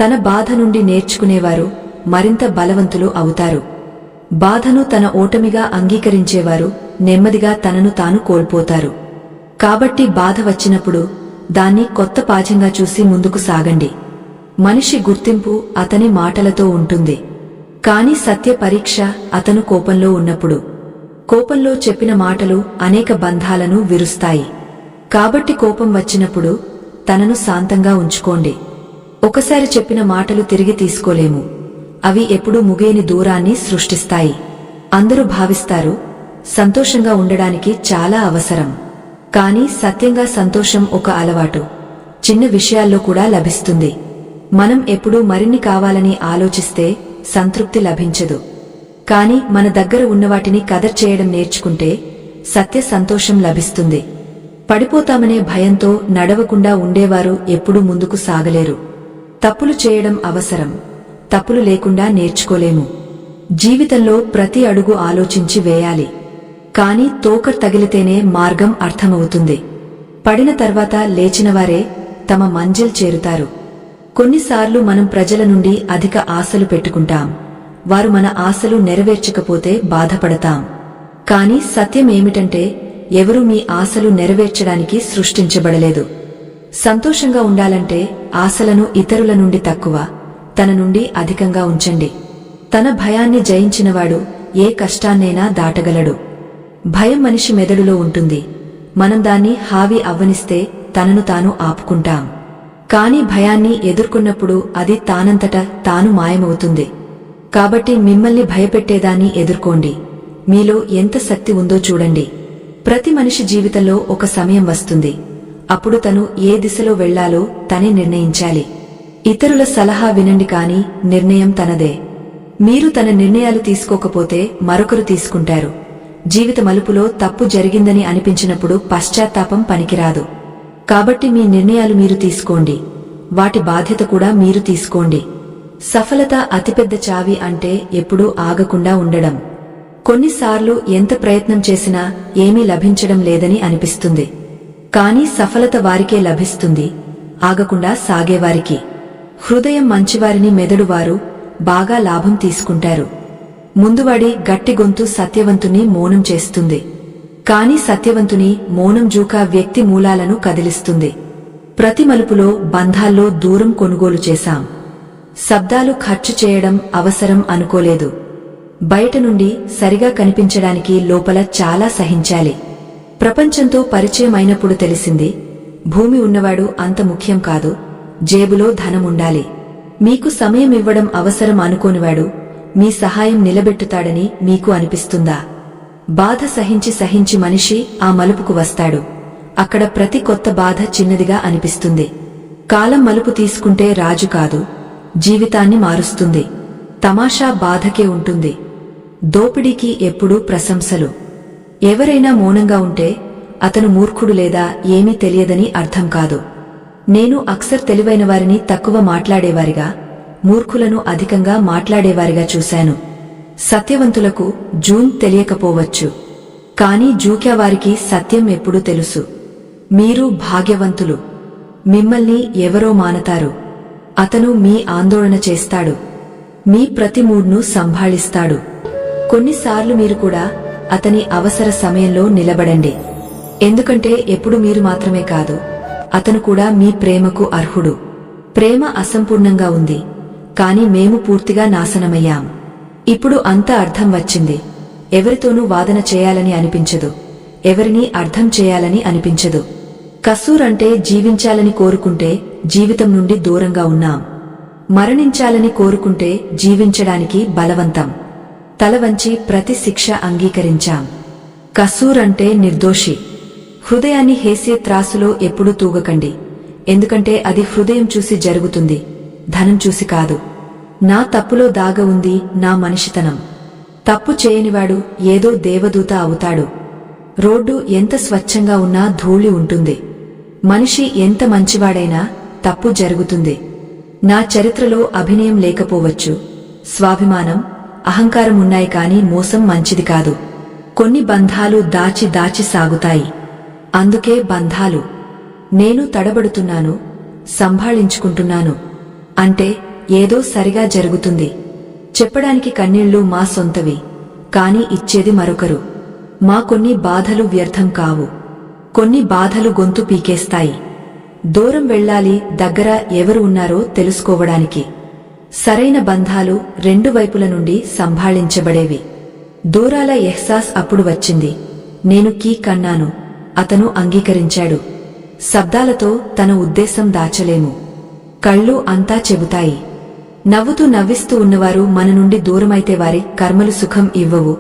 తన బాధ నుండి నేర్చుకునేవారు మరింత బలవంతులు అవుతారు. బాధను తన ఓటమిగా అంగీకరించేవారు నెమ్మదిగా తనను తాను కోల్పోతారు. కాబట్టి బాధ వచ్చినప్పుడు దాన్ని కొత్త పాఠంగా చూసి ముందుకు సాగండి. మనిషి గుర్తింపు అతని మాటలతో ఉంటుంది. కాని సత్య పరీక్ష అతను కోపంలో ఉన్నప్పుడు. కోపంలో చెప్పిన మాటలు అనేక బంధాలను విరుస్తాయి. కాబట్టి కోపం వచ్చినప్పుడు తనను శాంతంగా ఉంచుకోండి. ఒకసారి చెప్పిన మాటలు తిరిగి తీసుకోలేము. అవి ఎప్పుడూ ముగియని దూరాన్ని సృష్టిస్తాయి. అందరూ భావిస్తారు, సంతోషంగా ఉండడానికి చాలా అవసరం. కాని సత్యంగా సంతోషం ఒక అలవాటు. చిన్న విషయాల్లో కూడా లభిస్తుంది. మనం ఎప్పుడూ మరిన్ని కావాలని ఆలోచిస్తే సంతృప్తి లభించదు. కాని మన దగ్గర ఉన్నవాటిని కదర్ చేయడం నేర్చుకుంటే సత్య సంతోషం లభిస్తుంది. పడిపోతామనే భయంతో నడవకుండా ఉండేవారు ఎప్పుడూ ముందుకు సాగలేరు. తప్పులు చేయడం అవసరం, తప్పులు లేకుండా నేర్చుకోలేము. జీవితంలో ప్రతి అడుగు ఆలోచించి వేయాలి. కాని తోక తగిలితేనే మార్గం అర్థమవుతుంది. పడిన తర్వాత లేచినవారే తమ మంజిల్ చేరుతారు. కొన్నిసార్లు మనం ప్రజల నుండి అధిక ఆశలు పెట్టుకుంటాం. వారు మన ఆశలు నెరవేర్చకపోతే బాధపడతాం. కాని సత్యం ఏమిటంటే ఎవరూ మీ ఆశలు నెరవేర్చడానికి సృష్టించబడలేదు. సంతోషంగా ఉండాలంటే ఆశలను ఇతరుల నుండి తక్కువ, తన నుండి అధికంగా ఉంచండి. తన భయాన్ని జయించినవాడు ఏ కష్టాన్నైనా దాటగలడు. భయం మనిషి మెదడులో ఉంటుంది. మనం దాన్ని హావి అవ్వనిస్తే తనను తాను ఆపుకుంటాం. కాని భయాన్ని ఎదుర్కొన్నప్పుడు అది తానంతట తాను మాయమవుతుంది. కాబట్టి మిమ్మల్ని భయపెట్టేదాన్ని ఎదుర్కోండి. మీలో ఎంత శక్తి ఉందో చూడండి. ప్రతి మనిషి జీవితంలో ఒక సమయం వస్తుంది, అప్పుడు తను ఏ దిశలో వెళ్లాలో తనే నిర్ణయించాలి. ఇతరుల సలహా వినండి కాని నిర్ణయం తనదే. మీరు తన నిర్ణయాలు తీసుకోకపోతే మరొకరు తీసుకుంటారు. జీవిత మలుపులో తప్పు జరిగిందని అనిపించినప్పుడు పశ్చాత్తాపం పనికిరాదు. కాబట్టి మీ నిర్ణయాలు మీరు తీసుకోండి. వాటి బాధ్యత కూడా మీరు తీసుకోండి. సఫలత అతిపెద్ద చావి అంటే ఎప్పుడూ ఆగకుండా ఉండడం. కొన్నిసార్లు ఎంత ప్రయత్నం చేసినా ఏమీ లభించడం లేదని అనిపిస్తుంది. కానీ సఫలత వారికే లభిస్తుంది, ఆగకుండా సాగేవారికి. హృదయం మంచివారిని మెదడువారు బాగా లాభం తీసుకుంటారు. ముందువాడి గట్టి గొంతు సత్యవంతుని మౌనం చేస్తుంది. కాని సత్యవంతుని మౌనం జూకా వ్యక్తి మూలాలను కదిలిస్తుంది. ప్రతి మలుపులో బంధాల్లో దూరం కొనుగోలు చేశాం. శబ్దాలు ఖర్చు చేయడం అవసరం అనుకోలేదు. బయట నుండి సరిగా కనిపించడానికి లోపల చాలా సహించాలి. ప్రపంచంతో పరిచయం అయినప్పుడు తెలిసింది, భూమి ఉన్నవాడు అంత ముఖ్యం కాదు, జేబులో ధనముండాలి. మీకు సమయం ఇవ్వడం అవసరం అనుకోనివాడు మీ సహాయం నిలబెట్టుతాడని మీకు అనిపిస్తుందా? బాధ సహించి సహించి మనిషి ఆ మలుపుకు వస్తాడు. అక్కడ ప్రతి కొత్త బాధ చిన్నదిగా అనిపిస్తుంది. కాలం మలుపు తీసుకుంటే రాజు కాదు, జీవితాన్ని మారుస్తుంది. తమాషా బాధకే ఉంటుంది. దోపిడీకి ఎప్పుడూ ప్రశంసలు. ఎవరైనా మౌనంగా ఉంటే అతను మూర్ఖుడు లేదా ఏమీ తెలియదని అర్థం కాదు. నేను అక్సర్ తెలివైన వారిని తక్కువ మాట్లాడేవారిగా, మూర్ఖులను అధికంగా మాట్లాడేవారిగా చూశాను. సత్యవంతులకు జూన్ తెలియకపోవచ్చు, కాని జూక్యావారికి సత్యం ఎప్పుడూ తెలుసు. మీరు భాగ్యవంతులు. మిమ్మల్ని ఎవరో మానతారు. అతను మీ ఆందోళన చేస్తాడు. మీ ప్రతి మూడ్ను సంభాళిస్తాడు. కొన్నిసార్లు మీరు కూడా అతని అవసర సమయంలో నిలబడండి. ఎందుకంటే ఎప్పుడు మీరు మాత్రమే కాదు, అతను కూడా మీ ప్రేమకు అర్హుడు. ప్రేమ అసంపూర్ణంగా ఉంది, కాని మేము పూర్తిగా నాశనమయ్యాం. ఇప్పుడు అంత అర్థం వచ్చింది. ఎవరితోనూ వాదన చేయాలని అనిపించదు, ఎవరినీ అర్థం చేయాలని అనిపించదు. కసూర్ అంటే జీవించాలని కోరుకుంటే జీవితం నుండి దూరంగా ఉన్నాం. మరణించాలని కోరుకుంటే జీవించడానికి బలవంతం. తల వంచి ప్రతి శిక్ష అంగీకరించాం. కసూర్ అంటే నిర్దోషి. హృదయాన్ని హేసే త్రాసులో ఎప్పుడూ తూగకండి, ఎందుకంటే అది హృదయం చూసి జరుగుతుంది, ధనం చూసి కాదు. నా తప్పులో దాగ ఉంది నా మనిషితనం. తప్పు చేయనివాడు ఏదో దేవదూత అవుతాడు. రోడ్డు ఎంత స్వచ్ఛంగా ఉన్నా ధూళి ఉంటుంది. మనిషి ఎంత మంచివాడైనా తప్పు జరుగుతుంది. నా చరిత్రలో అభినయం లేకపోవచ్చు, స్వాభిమానం, అహంకారం ఉన్నాయి కాని మోసం మంచిది కాదు. కొన్ని బంధాలు దాచి దాచి సాగుతాయి. అందుకే బంధాలు. నేను తడబడుతున్నాను, సంభాళించుకుంటున్నాను అంటే ఏదో సరిగా జరుగుతుంది. చెప్పడానికి కన్నీళ్లు మా సొంతవి, కాని ఇచ్చేది మరొకరు. మా కొన్ని బాధలు వ్యర్థం కావు. కొన్ని బాధలు గొంతు పీకేస్తాయి. దూరం వెళ్ళాలి, దగ్గర ఎవరు ఉన్నారో తెలుసుకోవడానికి. సరైన బంధాలు రెండు వైపుల నుండి సంభాళించబడేవి. దూరాల ఎహ్సాస్ అప్పుడు వచ్చింది. నేను కీ కన్నాను, అతను అంగీకరించాడు. శబ్దాలతో తన ఉద్దేశం దాచలేము. కళ్ళు అంతా చెబుతాయి. నవ్వుతూ నవ్విస్తూ ఉన్నవారు మన నుండి దూరమైతే వారి కర్మలు సుఖం ఇవ్వవు,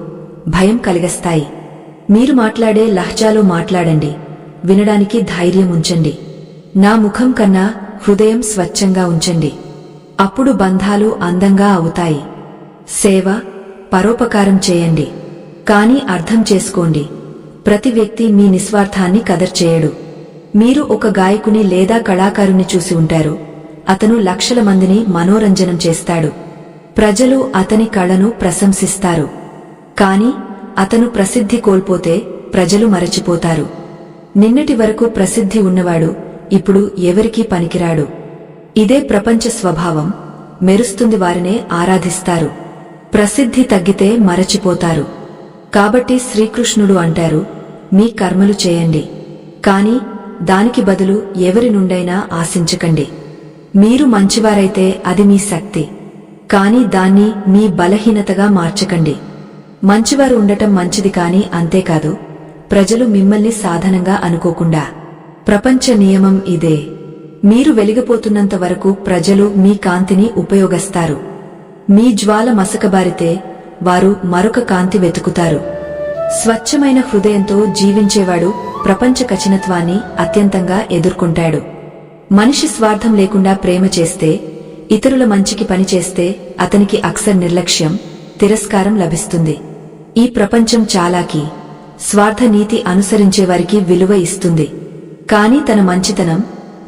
భయం కలిగస్తాయి. మీరు మాట్లాడే లహజాలో మాట్లాడండి, వినడానికి ధైర్యం ఉంచండి. నా ముఖం కన్నా హృదయం స్వచ్ఛంగా ఉంచండి. అప్పుడు బంధాలు అందంగా అవుతాయి. సేవ, పరోపకారం చేయండి. కాని అర్థం చేసుకోండి, ప్రతి వ్యక్తి మీ నిస్వార్థాన్ని కదర్ చేయడు. మీరు ఒక గాయకుని లేదా కళాకారుని చూసి ఉంటారు. అతను లక్షల మందిని మనోరంజనం చేస్తాడు. ప్రజలు అతని కళను ప్రశంసిస్తారు. కాని అతను ప్రసిద్ధి కోల్పోతే ప్రజలు మరచిపోతారు. నిన్నటి వరకు ప్రసిద్ధి ఉన్నవాడు ఇప్పుడు ఎవరికీ పనికిరాడు. ఇదే ప్రపంచ స్వభావం. మెరుస్తుంది వారినే ఆరాధిస్తారు. ప్రసిద్ధి తగ్గితే మరచిపోతారు. కాబట్టి శ్రీకృష్ణుడు అంటారు, మీ కర్మలు చేయండి, కాని దానికి బదులు ఎవరి నుండైనా ఆశించకండి. మీరు మంచివారైతే అది మీ శక్తి, కాని దాన్ని మీ బలహీనతగా మార్చకండి. మంచివారు ఉండటం మంచిది కాని అంతేకాదు, ప్రజలు మిమ్మల్ని సాధనంగా అనుకోకుండా. ప్రపంచ నియమం ఇదే. మీరు వెలిగిపోతున్నంత వరకు ప్రజలు మీ కాంతిని ఉపయోగిస్తారు. మీ జ్వాల మసకబారితే వారు మరొక కాంతి వెతుకుతారు. స్వచ్ఛమైన హృదయంతో జీవించేవాడు ప్రపంచ కఠినత్వాన్ని అత్యంతంగా ఎదుర్కొంటాడు. మనిషి స్వార్థం లేకుండా ప్రేమ చేస్తే, ఇతరుల మంచికి పనిచేస్తే అతనికి అక్సర్ నిర్లక్ష్యం, తిరస్కారం లభిస్తుంది. ఈ ప్రపంచం చాలాకి, స్వార్థ నీతి అనుసరించేవారికి విలువ ఇస్తుంది. కాని తన మంచితనం,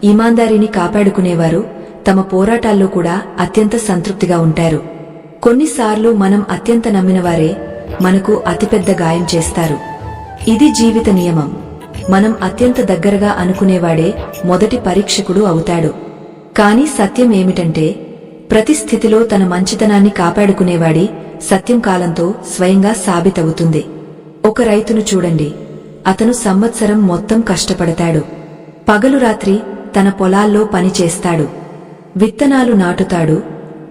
ఈమాందారీని కాపాడుకునేవారు తమ పోరాటాల్లో కూడా అత్యంత సంతృప్తిగా ఉంటారు. కొన్నిసార్లు మనం అత్యంత నమ్మినవారే మనకు అతిపెద్ద గాయం చేస్తారు. ఇది జీవిత నియమం. మనం అత్యంత దగ్గరగా అనుకునేవాడే మొదటి పరీక్షకుడు అవుతాడు. కాని సత్యం ఏమిటంటే, ప్రతి స్థితిలో తన మంచితనాన్ని కాపాడుకునేవాడి సత్యం కాలంతో స్వయంగా సాబితవుతుంది. ఒక రైతును చూడండి. అతను సంవత్సరం మొత్తం కష్టపడతాడు. పగలు రాత్రి తన పొలాల్లో పనిచేస్తాడు. విత్తనాలు నాటుతాడు,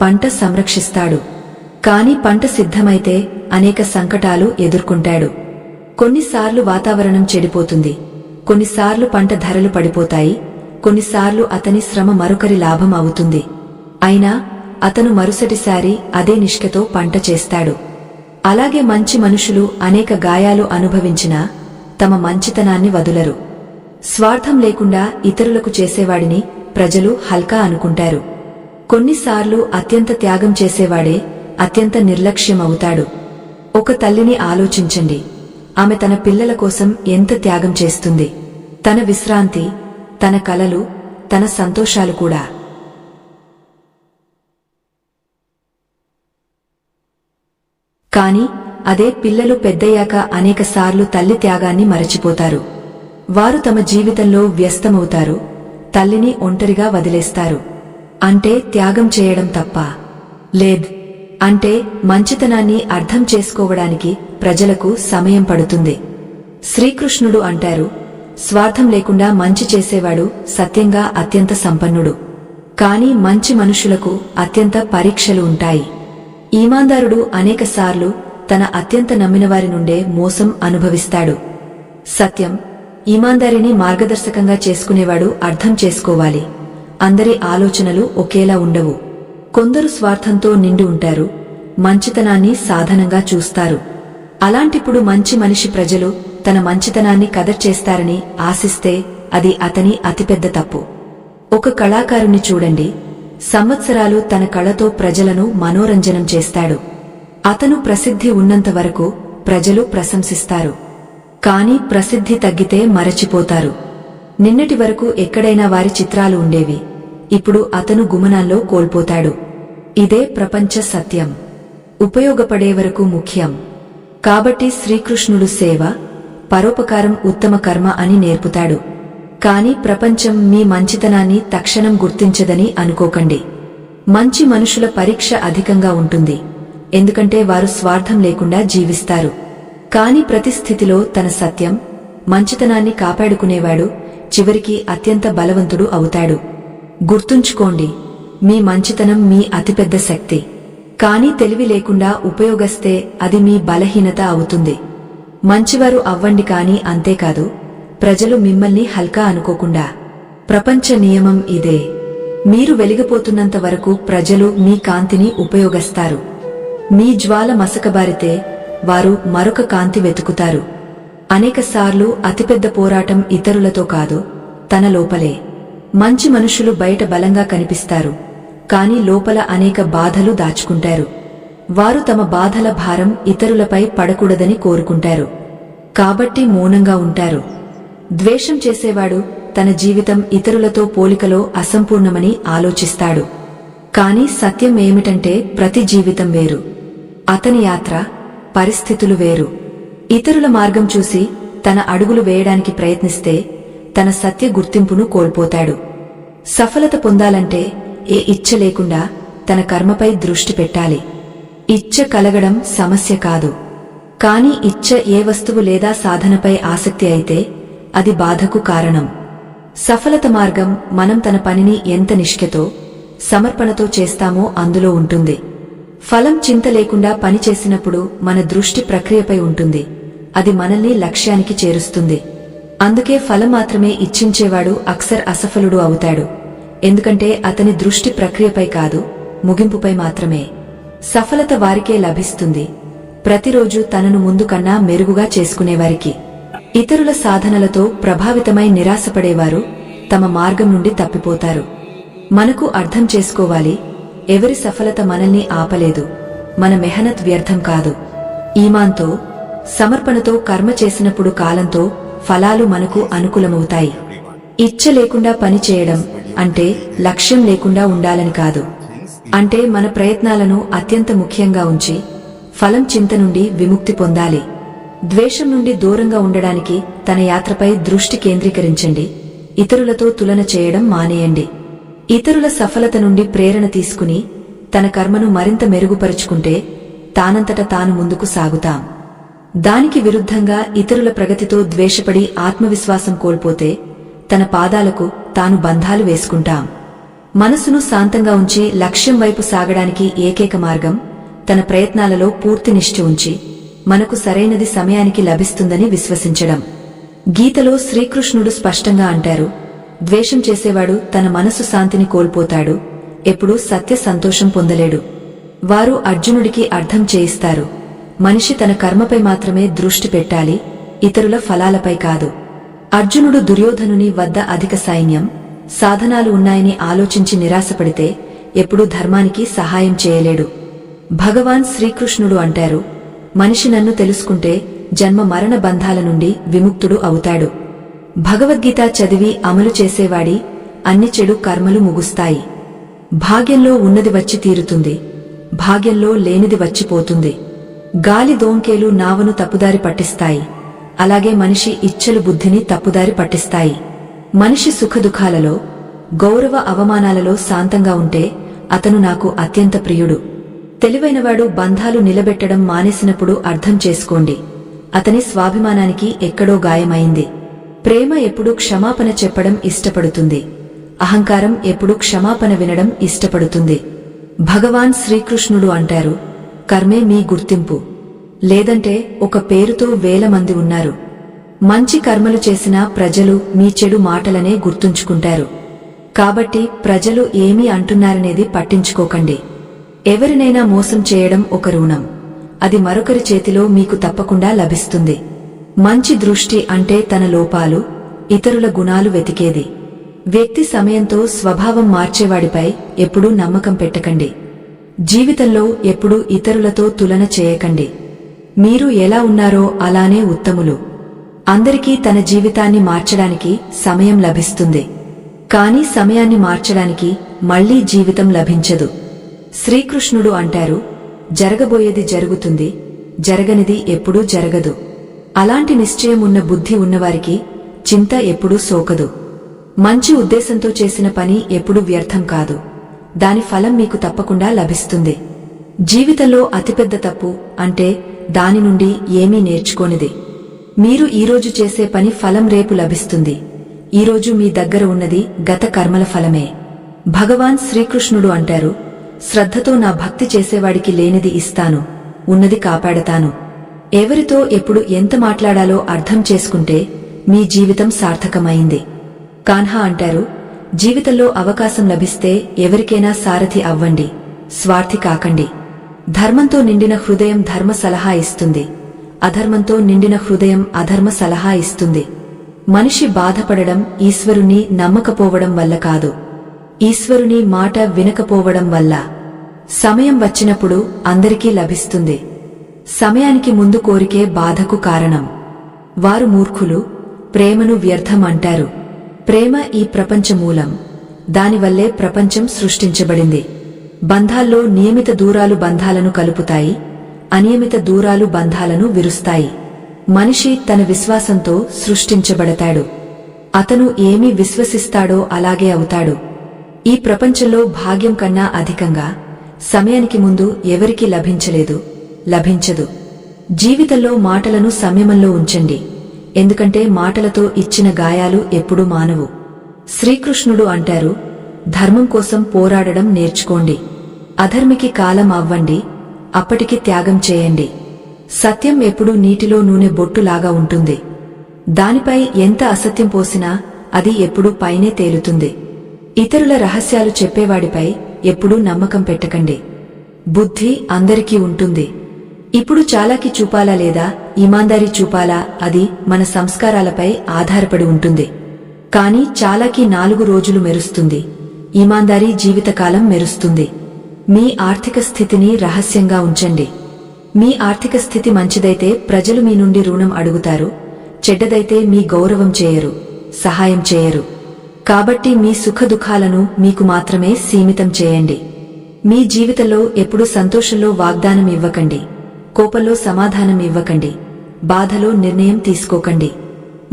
పంట సంరక్షిస్తాడు. కాని పంట సిద్ధమైతే అనేక సంకటాలు ఎదుర్కొంటాడు. కొన్నిసార్లు వాతావరణం చెడిపోతుంది, కొన్నిసార్లు పంట ధరలు పడిపోతాయి, కొన్నిసార్లు అతని శ్రమ మరొకరి లాభం అవుతుంది. అయినా అతను మరుసటిసారి అదే నిష్ఠతో పంట చేస్తాడు. అలాగే మంచి మనుషులు అనేక గాయాలు అనుభవించినా తమ మంచితనాన్ని వదులరు. స్వార్థం లేకుండా ఇతరులకు చేసేవాడిని ప్రజలు హల్కా అనుకుంటారు. కొన్నిసార్లు అత్యంత త్యాగం చేసేవాడే అత్యంత నిర్లక్ష్యమవుతాడు. ఒక తల్లిని ఆలోచించండి. ఆమె తన పిల్లల కోసం ఎంత త్యాగం చేస్తుంది. తన విశ్రాంతి, తన కలలు, తన సంతోషాలు కూడా. కాని అదే పిల్లలు పెద్దయ్యాక అనేకసార్లు తల్లి త్యాగాన్ని మరచిపోతారు. వారు తమ జీవితంలో వ్యస్తమవుతారు, తల్లిని ఒంటరిగా వదిలేస్తారు. అంటే త్యాగం చేయడం తప్ప? లేదు. అంటే మంచితనాన్ని అర్థం చేసుకోవడానికి ప్రజలకు సమయం పడుతుంది. శ్రీకృష్ణుడు అంటారు, స్వార్థం లేకుండా మంచి చేసేవాడు సత్యంగా అత్యంత సంపన్నుడు. కాని మంచి మనుషులకు అత్యంత పరీక్షలు ఉంటాయి. ఈమాందారుడు అనేకసార్లు తన అత్యంత నమ్మినవారి నుండే మోసం అనుభవిస్తాడు. సత్యం, ఈమాందారిని మార్గదర్శకంగా చేసుకునేవాడు అర్థం చేసుకోవాలి. అందరి ఆలోచనలు ఒకేలా ఉండవు. కొందరు స్వార్థంతో నిండి ఉంటారు, మంచితనాన్ని సాధనంగా చూస్తారు. అలాంటిప్పుడు మంచి మనిషి ప్రజలు తన మంచితనాన్ని కదర్ చేస్తారని ఆశిస్తే అది అతని అతిపెద్ద తప్పు. ఒక కళాకారుని చూడండి. సంవత్సరాలు తన కళతో ప్రజలను మనోరంజనం చేస్తాడు. అతను ప్రసిద్ధి ఉన్నంత వరకు ప్రజలు ప్రశంసిస్తారు. కాని ప్రసిద్ధి తగ్గితే మరచిపోతారు. నిన్నటి వరకు ఎక్కడైనా వారి చిత్రాలు ఉండేవి, ఇప్పుడు అతను గుమనాల్లో కోల్పోతాడు. ఇదే ప్రపంచ సత్యం. ఉపయోగపడే వరకు ముఖ్యం. కాబట్టి శ్రీకృష్ణుడు సేవ, పరోపకారం ఉత్తమ కర్మ అని నేర్పుతాడు. కాని ప్రపంచం మీ మంచితనాన్ని తక్షణం గుర్తించదని అనుకోకండి. మంచి మనుషుల పరీక్ష అధికంగా ఉంటుంది, ఎందుకంటే వారు స్వార్థం లేకుండా జీవిస్తారు. కాని ప్రతి స్థితిలో తన సత్యం, మంచితనాన్ని కాపాడుకునేవాడు చివరికి అత్యంత బలవంతుడు అవుతాడు. గుర్తుంచుకోండి, మీ మంచితనం మీ అతిపెద్ద శక్తి. కాని తెలివి లేకుండా ఉపయోగిస్తే అది మీ బలహీనత అవుతుంది. మంచివారు అవ్వండి, కాని అంతేకాదు ప్రజలు మిమ్మల్ని హల్కా అనుకోకుండా. ప్రపంచ నియమం ఇదే. మీరు వెలిగిపోతున్నంత వరకు ప్రజలు మీ కాంతిని ఉపయోగిస్తారు. మీ జ్వాల మసకబారితే వారు మరొక కాంతి వెతుకుతారు. అనేకసార్లు అతిపెద్ద పోరాటం ఇతరులతో కాదు, తన లోపలే. మంచి మనుషులు బయట బలంగా కనిపిస్తారు, కాని లోపల అనేక బాధలు దాచుకుంటారు. వారు తమ బాధల భారం ఇతరులపై పడకూడదని కోరుకుంటారు, కాబట్టి మౌనంగా ఉంటారు. ద్వేషం చేసేవాడు తన జీవితం ఇతరులతో పోలికలో అసంపూర్ణమని ఆలోచిస్తాడు. కాని సత్యం ఏమిటంటే ప్రతి జీవితం వేరు. అతని యాత్ర, పరిస్థితులు వేరు. ఇతరుల మార్గం చూసి తన అడుగులు వేయడానికి ప్రయత్నిస్తే తన సత్య గుర్తింపును కోల్పోతాడు. సఫలత పొందాలంటే ఏ ఇచ్ఛ లేకుండా తన కర్మపై దృష్టి పెట్టాలి. ఇచ్ఛ కలగడం సమస్య కాదు, కాని ఇచ్ఛ ఏ వస్తువు లేదా సాధనపై ఆసక్తి అయితే అది బాధకు కారణం. సఫలత మార్గం మనం తన పనిని ఎంత నిష్ఠతో, సమర్పణతో చేస్తామో అందులో ఉంటుంది. ఫలం చింత లేకుండా పనిచేసినప్పుడు మన దృష్టి ప్రక్రియపై ఉంటుంది, అది మనల్ని లక్ష్యానికి చేరుస్తుంది. అందుకే ఫలం మాత్రమే ఇచ్చించేవాడు అక్సర్ అసఫలుడు అవుతాడు, ఎందుకంటే అతని దృష్టి ప్రక్రియపై కాదు, ముగింపుపై మాత్రమే. సఫలత వారికే లభిస్తుంది, ప్రతిరోజు తనను ముందు కన్నా మెరుగుగా చేసుకునేవారికి. ఇతరుల సాధనలతో ప్రభావితమై నిరాశపడేవారు తమ మార్గం నుండి తప్పిపోతారు. మనకు అర్థం చేసుకోవాలి, ఎవరి సఫలత మనల్ని ఆపలేదు, మన మెహనత్ వ్యర్థం కాదు. ఈమాన్తో, సమర్పణతో కర్మ చేసినప్పుడు కాలంతో ఫలాలు మనకు అనుకూలమవుతాయి. ఇచ్చ లేకుండా పని చేయడం అంటే లక్ష్యం లేకుండా ఉండాలని కాదు. అంటే మన ప్రయత్నాలను అత్యంత ముఖ్యంగా ఉంచి ఫలం చింత నుండి విముక్తి పొందాలి. ద్వేషం నుండి దూరంగా ఉండడానికి తన యాత్రపై దృష్టి కేంద్రీకరించండి. ఇతరులతో తులన చేయడం మానేయండి. ఇతరుల సఫలత నుండి ప్రేరణ తీసుకుని తన కర్మను మరింత మెరుగుపరుచుకుంటే తానంతట తాను ముందుకు సాగుతాం. దానికి విరుద్ధంగా ఇతరుల ప్రగతితో ద్వేషపడి ఆత్మవిశ్వాసం కోల్పోతే తన పాదాలకు తాను బంధాలు వేసుకుంటాం. మనసును శాంతంగా ఉంచి లక్ష్యం వైపు సాగడానికి ఏకైక మార్గం తన ప్రయత్నాలలో పూర్తి నిష్ఠ ఉంచి మనకు సరైనది సమయానికి లభిస్తుందని విశ్వసించడం. గీతలో శ్రీకృష్ణుడు స్పష్టంగా అంటారు, ద్వేషం చేసేవాడు తన మనసు శాంతిని కోల్పోతాడు, ఎప్పుడూ సత్య సంతోషం పొందలేడు. వారు అర్జునుడికి అర్థం చేయిస్తారు, మనిషి తన కర్మపై మాత్రమే దృష్టి పెట్టాలి, ఇతరుల ఫలాలపై కాదు. అర్జునుడు దుర్యోధనుని వద్ద అధిక సైన్యం, సాధనాలు ఉన్నాయని ఆలోచించి నిరాశపడితే ఎప్పుడూ ధర్మానికి సహాయం చేయలేడు. భగవాన్ శ్రీకృష్ణుడు అంటారు, మనిషి నన్ను తెలుసుకుంటే జన్మ మరణ బంధాల నుండి విముక్తుడు అవుతాడు. భగవద్గీత చదివి అమలు చేసేవాడి అన్ని చెడు కర్మలు ముగుస్తాయి. భాగ్యంలో ఉన్నది వచ్చి తీరుతుంది, భాగ్యంలో లేనిది వచ్చిపోతుంది. గాలి దోంకేలు నావను తప్పుదారి పట్టిస్తాయి, అలాగే మనిషి ఇచ్చలు బుద్ధిని తప్పుదారి పట్టిస్తాయి. మనిషి సుఖదుఖాలలో, గౌరవ అవమానాలలో శాంతంగా ఉంటే అతను నాకు అత్యంత ప్రియుడు. తెలివైనవాడు బంధాలు నిలబెట్టడం మానేసినప్పుడు అర్థం చేసుకోండి, అతని స్వాభిమానానికి ఎక్కడో గాయమైంది. ప్రేమ ఎప్పుడూ క్షమాపణ చెప్పడం ఇష్టపడుతుంది, అహంకారం ఎప్పుడూ క్షమాపణ వినడం ఇష్టపడుతుంది. భగవాన్ శ్రీకృష్ణుడు అంటారు, కర్మే మీ గుర్తింపు, లేదంటే ఒక పేరుతో వేల మంది ఉన్నారు. మంచి కర్మలు చేసినా ప్రజలు మీ చెడు మాటలనే గుర్తుంచుకుంటారు. కాబట్టి ప్రజలు ఏమీ అంటున్నారనేది పట్టించుకోకండి. ఎవరినైనా మోసం చేయడం ఒక రుణం, అది మరొకరి చేతిలో మీకు తప్పకుండా లభిస్తుంది. మంచి దృష్టి అంటే తన లోపాలు, ఇతరుల గుణాలు వెతికేది. వ్యక్తి సమయంతో స్వభావం మార్చేవాడిపై ఎప్పుడూ నమ్మకం పెట్టకండి. జీవితంలో ఎప్పుడూ ఇతరులతో తులన చేయకండి. మీరు ఎలా ఉన్నారో అలానే ఉత్తములు. అందరికీ తన జీవితాన్ని మార్చడానికి సమయం లభిస్తుంది, కానీ సమయాన్ని మార్చడానికి మళ్లీ జీవితం లభించదు. శ్రీకృష్ణుడు అంటారు, జరగబోయేది జరుగుతుంది, జరగనిది ఎప్పుడూ జరగదు. అలాంటి నిశ్చయం ఉన్న బుద్ధి ఉన్నవారికి చింత ఎప్పుడూ సోకదు. మంచి ఉద్దేశంతో చేసిన పని ఎప్పుడూ వ్యర్థం కాదు, దాని ఫలం మీకు తప్పకుండా లభిస్తుంది. జీవితంలో అతిపెద్ద తప్పు అంటే దాని నుండి ఏమీ నేర్చుకోనిది. మీరు ఈరోజు చేసే పని ఫలం రేపు లభిస్తుంది. ఈరోజు మీ దగ్గర ఉన్నది గత కర్మల ఫలమే. భగవాన్ శ్రీకృష్ణుడు అంటారు, శ్రద్ధతో నా భక్తి చేసేవాడికి లేనిది ఇస్తాను, ఉన్నది కాపాడతాను. ఎవరితో ఎప్పుడు ఎంత మాట్లాడాలో అర్థం చేసుకుంటే మీ జీవితం సార్థకమైంది. కాన్హా అంటారు, జీవితంలో అవకాశం లభిస్తే ఎవరికైనా సారథి అవ్వండి, స్వార్థి కాకండి. ధర్మంతో నిండిన హృదయం ధర్మ సలహా ఇస్తుంది, అధర్మంతో నిండిన హృదయం అధర్మ సలహా ఇస్తుంది. మనిషి బాధపడడం ఈశ్వరుని నమ్మకపోవడం వల్ల కాదు, ఈశ్వరుని మాట వినకపోవడం వల్ల. సమయం వచ్చినప్పుడు అందరికీ లభిస్తుంది. సమయానికి ముందు కోరికే బాధకు కారణం. వారు మూర్ఖులు, ప్రేమను వ్యర్థం అంటారు. ప్రేమ ఈ ప్రపంచ మూలం, దానివల్లే ప్రపంచం సృష్టించబడింది. బంధాల్లో నియమిత దూరాలు బంధాలను కలుపుతాయి, అనియమిత దూరాలు బంధాలను విరుస్తాయి. మనిషి తన విశ్వాసంతో సృష్టించబడతాడు, అతను ఏమి విశ్వసిస్తాడో అలాగే అవుతాడు. ఈ ప్రపంచంలో భాగ్యం కన్నా అధికంగా సమయానికి ముందు ఎవరికీ లభించలేదు, లభించదు. జీవితంలో మాటలను సంయమంలో ఉంచండి, ఎందుకంటే మాటలతో ఇచ్చిన గాయాలు ఎప్పుడూ మానవు. శ్రీకృష్ణుడు అంటారు, ధర్మం కోసం పోరాడడం నేర్చుకోండి, అధర్మికి కాలం అవ్వండి, అప్పటికి త్యాగం చేయండి. సత్యం ఎప్పుడూ నీటిలో నూనె బొట్టులాగా ఉంటుంది, దానిపై ఎంత అసత్యం పోసినా అది ఎప్పుడూ పైనే తేలుతుంది. ఇతరుల రహస్యాలు చెప్పేవాడిపై ఎప్పుడూ నమ్మకం పెట్టకండి. బుద్ధి అందరికీ ఉంటుంది, ఇప్పుడు చాలాకి చూపాలా లేదా ఈమాందారీ చూపాలా అది మన సంస్కారాలపై ఆధారపడి ఉంటుంది. కానీ చాలాకి 4 రోజులు మెరుస్తుంది, ఈమాందారీ జీవితకాలం మెరుస్తుంది. మీ ఆర్థిక స్థితిని రహస్యంగా ఉంచండి. మీ ఆర్థిక స్థితి మంచిదైతే ప్రజలు మీ నుండి రుణం అడుగుతారు, చెడ్డదైతే మీ గౌరవం చేయరు, సహాయం చేయరు. కాబట్టి మీ సుఖదుఖాలను మీకు మాత్రమే సీమితం చేయండి. మీ జీవితంలో ఎప్పుడూ సంతోషంలో వాగ్దానం ఇవ్వకండి, కోపంలో సమాధానం ఇవ్వకండి, బాధలో నిర్ణయం తీసుకోకండి.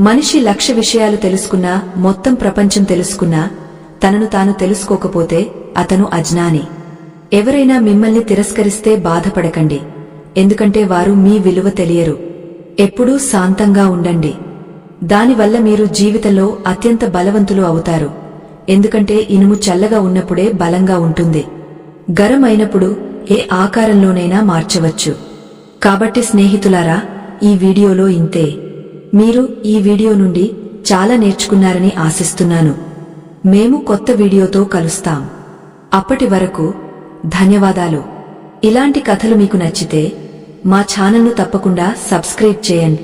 మనిషి 1,00,000 విషయాలు తెలుసుకున్నా, మొత్తం ప్రపంచం తెలుసుకున్నా, తనను తాను తెలుసుకోకపోతే అతను అజ్ఞాని. ఎవరైనా మిమ్మల్ని తిరస్కరిస్తే బాధపడకండి, ఎందుకంటే వారు మీ విలువ తెలియరు. ఎప్పుడూ శాంతంగా ఉండండి. దానివల్ల మీరు జీవితంలో అత్యంత బలవంతులు అవుతారు. ఎందుకంటే ఇనుము చల్లగా ఉన్నప్పుడే బలంగా ఉంటుంది. గరం అయినప్పుడు ఏ ఆకారంలోనైనా మార్చవచ్చు. కాబట్టి స్నేహితులారా, ఈ వీడియోలో ఇంతే. మీరు ఈ వీడియో నుండి చాలా నేర్చుకున్నారని ఆశిస్తున్నాను. మేము కొత్త వీడియోతో కలుస్తాం. అప్పటి వరకు ధన్యవాదాలు. ఇలాంటి కథలు మీకు నచ్చితే మా ఛానల్ను తప్పకుండా సబ్స్క్రైబ్ చేయండి.